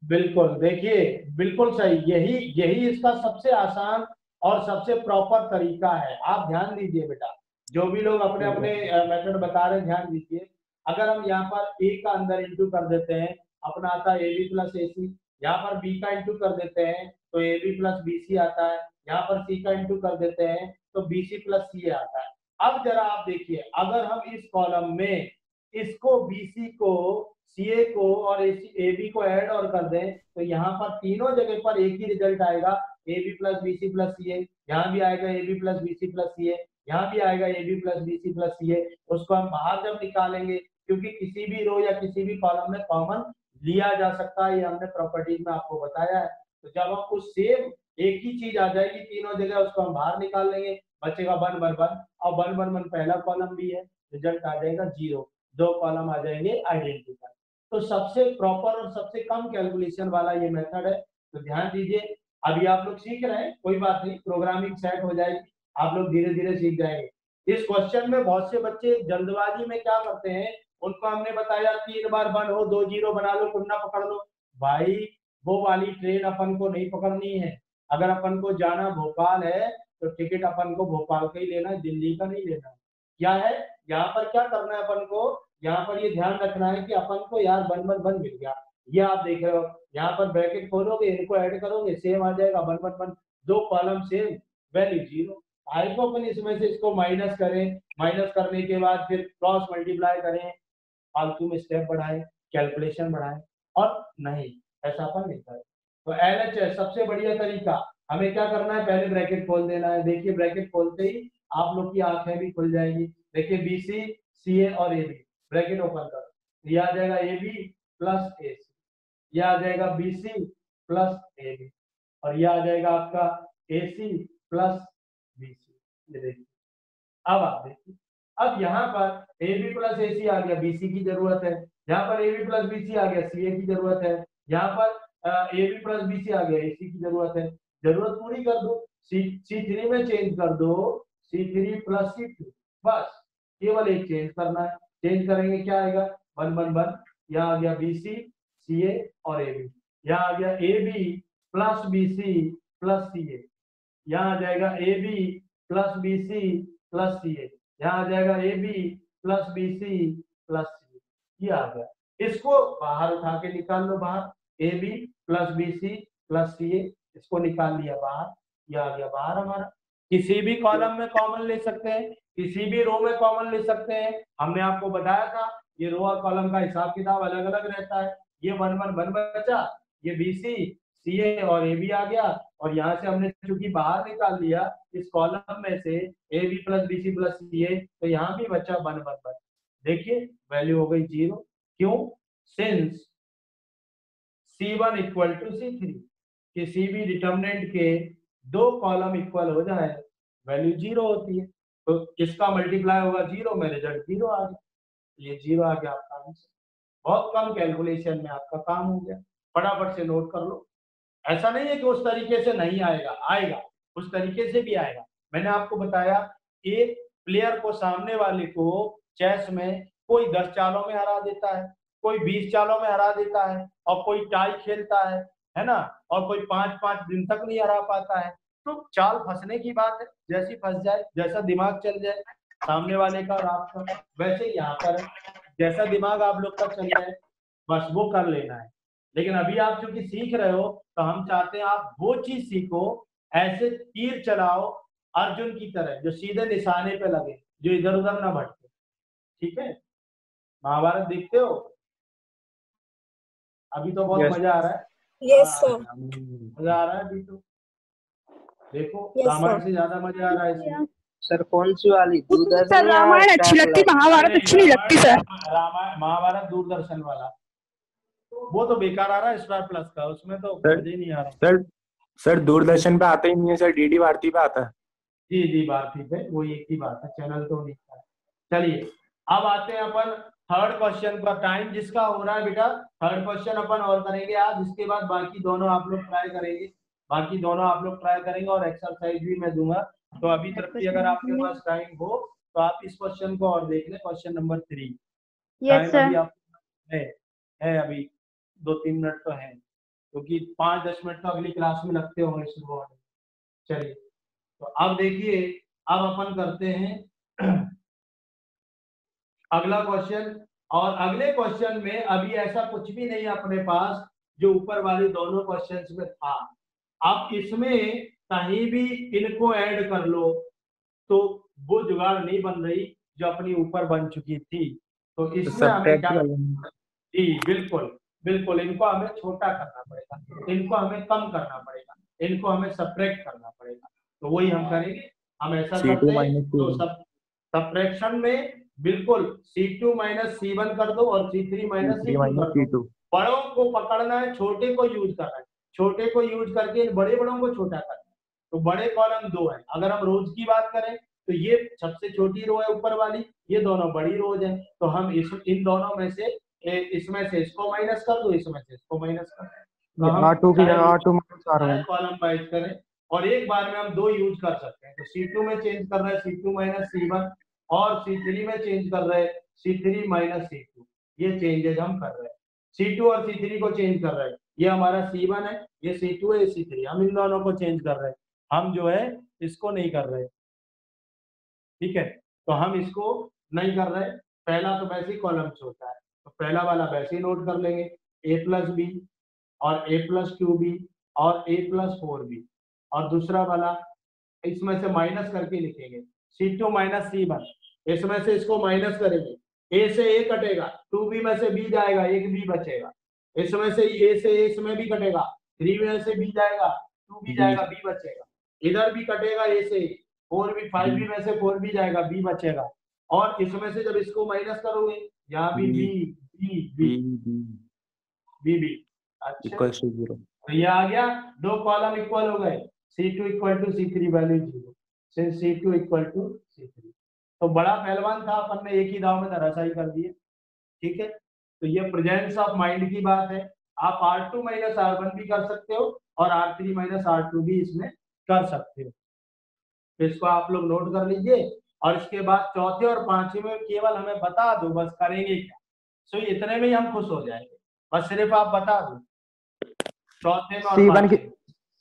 बिल्कुल, देखिए बिल्कुल सही, यही इसका सबसे आसान और सबसे प्रॉपर तरीका है। आप ध्यान दीजिए बेटा, जो भी लोग अपने अपने मेथड बता रहे हैं ध्यान दीजिए। अगर हम यहाँ पर A का अंदर इंटू कर देते हैं, अपना आता है AB प्लस AC, यहाँ पर B का इंटू कर देते हैं तो AB प्लस BC आता है, यहाँ पर C का इंटू कर देते हैं तो BC प्लस CA आता है। अब जरा आप देखिए, अगर हम इस कॉलम में इसको BC को CA को और AB को ऐड और कर दें तो यहाँ पर तीनों जगह पर एक ही रिजल्ट आएगा, AB plus BC plus CA, यहाँ भी आएगा AB plus BC plus CA, यहाँ भी आएगा AB plus BC plus CA। उसको हम बाहर जब निकालेंगे, क्योंकि किसी भी रो या किसी भी कॉलम में कॉमन लिया जा सकता है, ये हमने प्रॉपर्टीज में आपको बताया है। तो जब हम उस सेम एक ही चीज आ जाएगी तीनों जगह, उसको हम बाहर निकाल लेंगे, बचेगा 1 1 1 और 1 1 1 पहला कॉलम भी है, रिजल्ट आ जाएगा 0, 2 कॉलम आ जाएंगे आइडेंटिकल। तो सबसे प्रॉपर और सबसे कम कैलकुलेशन वाला ये मेथड है। तो ध्यान दीजिए, अभी आप लोग सीख रहे हैं, कोई बात नहीं, प्रोग्रामिंग सेट हो जाएगी, आप लोग धीरे धीरे सीख जाएंगे। इस क्वेश्चन में बहुत से बच्चे जल्दबाजी में क्या करते हैं, उनको हमने बताया 3 बार 1 हो 2 0 बना लो, कुन्ना पकड़ लो। भाई वो वाली ट्रेन अपन को नहीं पकड़नी है। अगर अपन को जाना भोपाल है तो टिकट अपन को भोपाल का ही लेना है, दिल्ली का नहीं लेना है। क्या है यहाँ पर क्या करना है अपन को, यहाँ पर ये ध्यान रखना है कि अपन को यार 1 1 1 मिल गया, ये आप देख रहे हो, यहाँ पर ब्रैकेट खोलोगे, इनको ऐड करोगे, सेम आ जाएगा 1 1 1, 2 कॉलम सेम, वैल्यू 0। आई को अपन इसमें से इसको माइनस करें, माइनस करने के बाद फिर क्रॉस मल्टीप्लाई करें, फालतू में स्टेप बढ़ाएं, कैलकुलेशन बढ़ाएं, और नहीं, ऐसा अपन नहीं करें। तो LHS सबसे बढ़िया तरीका, हमें क्या करना है, पहले ब्रैकेट खोल देना है। देखिए ब्रैकेट खोलते ही आप लोग की आंखें भी खुल जाएंगी। देखिए BC CA और AB, ब्रैकेट ओपन कर, ये आ जाएगा AB प्लस AC, ये आ जाएगा BC प्लस AB, और ये आ जाएगा आपका AC प्लस BC। ये देखिए, अब आप देखिए, अब यहाँ पर AB प्लस AC आ गया, BC की जरूरत है, यहाँ पर AB प्लस BC आ गया, CA की जरूरत है, यहाँ पर AB प्लस BC आ गया, AC की जरूरत है। जरूरत पूरी कर दो, C3 में चेंज कर दो, C3 प्लस C2, बस केवल एक चेंज करना है। चेंज करेंगे क्या आएगा, 1 1 1, यहाँ आ गया BC CA और AB, यहाँ आ गया AB plus BC plus CA, यहाँ आ जाएगा AB plus BC plus CA, यहाँ आ जाएगा AB plus BC plus CA, ये आ गया। इसको बाहर उठा के निकाल लो बाहर, AB plus BC plus CA, इसको निकाल लिया बाहर, ये आ गया बाहर हमारा। किसी भी कॉलम में कॉमन ले सकते हैं, किसी भी रो में कॉमन ले सकते हैं। हमने आपको बताया था ये रो और कॉलम का हिसाब किताब अलग अलग रहता है। ये 1 1 1 बचा, ये BC CA और AB आ गया, और यहाँ से हमने चूंकि बाहर निकाल लिया इस कॉलम में से AB plus BC plus CA, तो यहाँ भी बचा 1 1 1। देखिए वैल्यू हो गई 0, क्यों, since C1 equal to C3, किसी भी डिटर्मिनेंट के 2 कॉलम इक्वल हो जाए वैल्यू 0 होती है। तो किसका मल्टीप्लाई होगा 0 में, रिजल्ट 0 आ गया, ये 0 आ गया आपका आंसर। बहुत कम कैलकुलेशन में आपका काम हो गया, फटाफट से नोट कर लो। ऐसा नहीं है कि उस तरीके से नहीं आएगा, आएगा, उस तरीके से भी आएगा। मैंने आपको बताया एक प्लेयर को, सामने वाले को चेस में कोई 10 चालों में हरा देता है, कोई 20 चालों में हरा देता है, और कोई टाई खेलता है ना, और कोई 5-5 दिन तक नहीं हरा पाता है। तो चाल फंसने की बात है, जैसी फंस जाए, जैसा दिमाग चल जाए सामने वाले का और आपका, वैसे यहाँ पर जैसा दिमाग आप लोग का चल जाए बस वो कर लेना है। लेकिन अभी आप चूंकि सीख रहे हो, तो हम चाहते हैं आप वो चीज सीखो, ऐसे तीर चलाओ अर्जुन की तरह, जो सीधे निशाने पे लगे, जो इधर उधर ना भटके। ठीक है, महाभारत देखते हो? अभी तो बहुत मजा आ रहा है। Yes sir. मजा आ रहा है अभी तो, देखो रामायण से ज्यादा मजा आ रहा है इसमें। सर कौन सी वाली, सर रामायण अच्छी लगती, महाभारत अच्छी नहीं लगती सर। महाभारत दूरदर्शन वाला वो तो बेकार आ रहा है, स्टार प्लस का, उसमें तो मजा ही नहीं आ रहा। सर दूरदर्शन पे आता ही नहीं है सर, DD भारती पे आता है। जी भारती पे, वो एक ही बात है, चैनल तो नहीं था। चलिए अब आते हैं अपन थर्ड क्वेश्चन पर। टाइम जिसका हो रहा है बेटा, थर्ड क्वेश्चन अपन और करेंगे आज, इसके बाद बाकी दोनों आप लोग ट्राई करेंगे, और एक्सरसाइज भी मैं दूंगा। तो अभी तक भी अगर आपके पास टाइम हो तो आप इस क्वेश्चन को और देख लें, क्वेश्चन नंबर 3। Yes sir. है अभी 2-3 मिनट तो है, क्योंकि 5-10 मिनट तो अगली क्लास में लगते होंगे शुरू होने। चलिए तो अब देखिए, अब अपन करते हैं अगला क्वेश्चन। और अगले क्वेश्चन में अभी ऐसा कुछ भी नहीं अपने पास जो ऊपर वाले दोनों क्वेश्चंस में था। आप इसमें कहीं भी इनको ऐड कर लो तो वो जुगाड़ नहीं बन रही जो अपनी ऊपर बन चुकी थी। तो इसमें हमें क्या, जी बिल्कुल इनको हमें छोटा करना पड़ेगा, इनको हमें कम करना पड़ेगा, इनको हमें सब्ट्रैक्ट करना पड़ेगा। तो वही हम करेंगे। हम ऐसा करते हैं तो सब्ट्रैक्शन में बिल्कुल C2 माइनस C1 कर दो और C3 माइनस C2। बड़ों को पकड़ना है, छोटे को यूज करना है, छोटे को यूज करके बड़े बड़ों को छोटा करना है। तो बड़े कॉलम 2 है। अगर हम रोज की बात करें तो ये सबसे छोटी रो है ऊपर वाली, ये दोनों बड़ी रोज है। तो हम इन दोनों में से इसमें से इसको माइनस कर दो, इसमें से इसको माइनस कर दो। R2 की जगह R2 minus R1 column wise करें और एक बार में हम 2 यूज कर सकते हैं। तो C2 में चेंज कर रहे हैं C2 माइनस C1 और C3 में चेंज कर रहे हैं C3 माइनस C2। ये चेंजेज हम कर रहे हैं, C2 और C3 को चेंज कर रहे हैं। ये हमारा C1 है, ये C2 है, ये C3। हम इन दोनों को चेंज कर रहे हैं, हम जो है इसको नहीं कर रहे। ठीक है, तो हम इसको नहीं कर रहे। पहला तो वैसे ही कॉलम छोटा है, तो पहला वाला वैसे ही नोट कर लेंगे, A+B और A+2B और A+4B। और दूसरा वाला इसमें से माइनस करके लिखेंगे C2 माइनस C1। इसमें से इसको माइनस करेंगे, A से A कटेगा, 2B में से B जाएगा, एक B बचेगा। इसमें से A से A इसमें भी कटेगा, 3 में से B जाएगा, 2B जाएगा, B बचेगा। इधर भी कटेगा A से 4B, 5B में से 4B जाएगा, B बचेगा। और इसमें से जब इसको माइनस करोगे यहाँ भी B। अच्छा, तो ये आ गया, 2 कॉलम इक्वल हो गए, C2 equal to C3 value 0, since C2 equal to C3। तो बड़ा पहलवान था, अपन ने एक ही दाव में धराशायी कर दिए। ठीक है, तो ये प्रेजेंस ऑफ माइंड की बात है। आप R2 माइनस R1 भी कर सकते हो और R3 माइनस R2 भी इसमें कर सकते हो। तो इसको आप लोग नोट कर लीजिए। और इसके बाद चौथे और पांचवें में केवल हमें बता दो बस करेंगे क्या। सो इतने में ही हम खुश हो जाएंगे, बस सिर्फ आप बता दो। चौथे में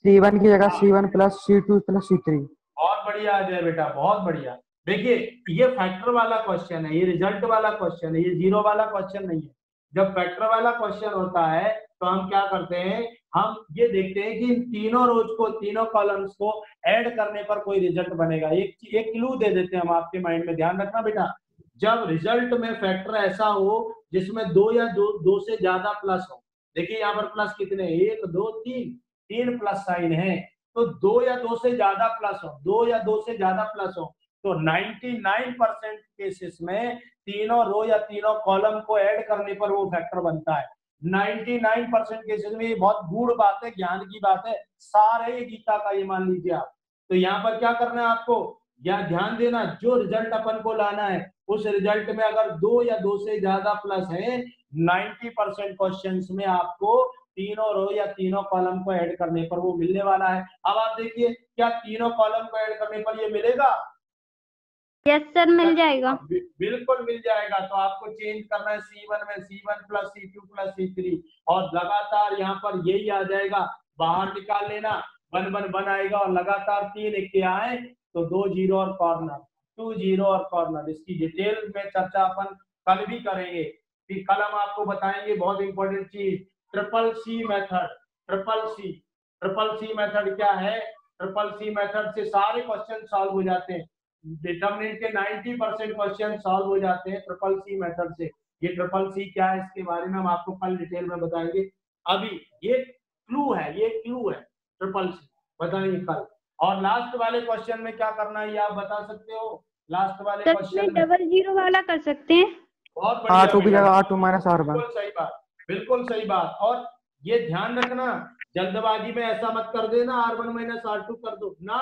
C1 की जगह C1 plus C2 plus C3। बहुत बढ़िया आ जाए बेटा, बहुत बढ़िया। देखिए ये फैक्टर वाला क्वेश्चन है, ये रिजल्ट वाला क्वेश्चन है, ये जीरो वाला क्वेश्चन नहीं है। जब फैक्टर वाला क्वेश्चन होता है तो हम क्या करते हैं, हम ये देखते हैं कि इन तीनों रोज को, तीनों कॉलम्स को ऐड करने पर कोई रिजल्ट बनेगा। एक क्लू दे देते हैं हम आपके माइंड में, ध्यान रखना बेटा। जब रिजल्ट में फैक्टर ऐसा हो जिसमें 2 या 2 से ज्यादा प्लस हो। देखिए यहाँ पर प्लस कितने, 1 2 3 प्लस साइन है। तो 2 या 2 से ज्यादा प्लस हो, 2 या 2 से ज्यादा प्लस हो, तो 99% केसेस में तीनों रो या तीनों कॉलम को ऐड करने पर वो फैक्टर बनता है। 99% केसेस में। ये बहुत गूढ़ बात है, ज्ञान की बात है, सार है ये गीता का, ये मान लीजिए आप। तो यहाँ पर क्या करना है आपको, या ध्यान देना, जो रिजल्ट अपन को लाना है उस रिजल्ट में अगर 2 या 2 से ज्यादा प्लस है, 90% क्वेश्चंस में आपको तीनों रो या तीनों कॉलम को ऐड करने पर वो मिलने वाला है। अब आप देखिए, क्या तीनों कॉलम को ऐड करने पर ये मिलेगा? यस सर, मिल जाएगा, बिल्कुल मिल जाएगा। तो आपको चेंज करना है C1 में C1 plus C2 plus C3 और लगातार यहाँ पर यही आ जाएगा, बाहर निकाल लेना, 1 1 1 आएगा और लगातार 3 इक्के आए तो 2 0 और कॉर्नर, 2 0 और कॉर्नर। इसकी डिटेल में चर्चा अपन कल भी करेंगे। फिर कल हम आपको बताएंगे बहुत इंपॉर्टेंट चीज, triple C method. Triple C method क्या है? ट्रिपल सी मेथड से सारे क्वेश्चन सॉल्व हो जाते हैं, डिटरमिनेंट के 90% क्वेश्चन सॉल्व हो जाते हैं ट्रिपल सी मेथड से। ये ट्रिपल सी क्या है इसके बारे में हम आपको कल डिटेल में बताएंगे। अभी ये क्लू है, ये क्लू है, ट्रिपल सी बताएंगे कल। और लास्ट वाले क्वेश्चन में क्या करना है ये आप बता सकते हो? लास्ट वाले क्वेश्चन में डबल जीरो वाला कर सकते हैं। बहुत बढ़िया, R2 की जगह R2 माइनस R1। बिल्कुल सही बात, बिल्कुल सही बात। और ये ध्यान रखना, जल्दबाजी में ऐसा मत कर देना R1 माइनस R2 कर दो ना।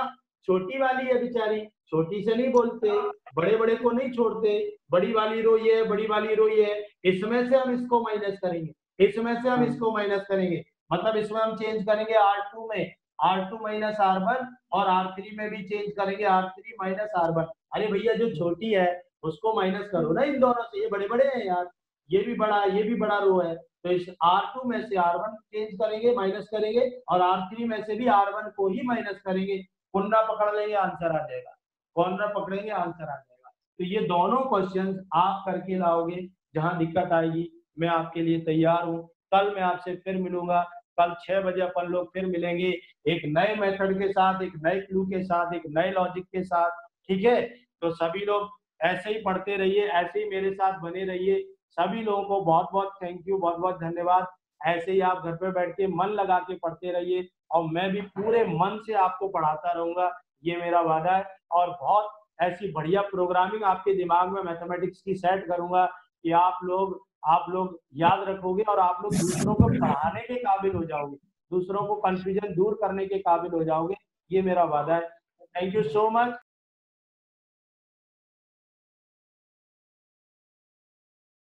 छोटी वाली है बेचारी, छोटी से नहीं बोलते, बड़े बड़े को नहीं छोड़ते। बड़ी वाली रो ये है, बड़ी वाली रो ये है, इसमें से हम इसको माइनस करेंगे, इसमें से हम इसको माइनस करेंगे। मतलब इसमें हम चेंज करेंगे R2 में R2 माइनस R1 और R3 में भी चेंज करेंगे R3 माइनस R1। अरे भैया जो छोटी है उसको माइनस करो ना इन दोनों से, ये बड़े बड़े हैं यार, ये भी बड़ा है, ये भी बड़ा रो है। तो इस R2 में से R1 चेंज करेंगे, माइनस करेंगे, और R3 में से भी R1 को ही माइनस करेंगे। कुंडा पकड़ लेंगे, आंसर आ जाएगा, कॉर्नर पकड़ेंगे, आंसर आ जाएगा। तो ये दोनों क्वेश्चंस आप करके लाओगे, जहां दिक्कत आएगी मैं आपके लिए तैयार हूँ। कल मैं आपसे फिर मिलूंगा, कल 6 बजे अपन लोग फिर मिलेंगे एक नए मेथड के साथ, एक नए क्लू के साथ, एक नए लॉजिक के साथ। ठीक है, तो सभी लोग ऐसे ही पढ़ते रहिए, ऐसे ही मेरे साथ बने रहिए। सभी लोगों को बहुत बहुत थैंक यू, बहुत बहुत धन्यवाद। ऐसे ही आप घर पे बैठ के मन लगा के पढ़ते रहिए और मैं भी पूरे मन से आपको पढ़ाता रहूंगा, ये मेरा वादा है। और बहुत ऐसी बढ़िया प्रोग्रामिंग आपके दिमाग में मैथमेटिक्स की सेट करूंगा कि आप लोग आप लोग याद रखोगे और आप लोग दूसरों को पढ़ाने के काबिल हो जाओगे, दूसरों को कंफ्यूजन दूर करने के काबिल हो जाओगे, ये मेरा वादा है। Thank you so much.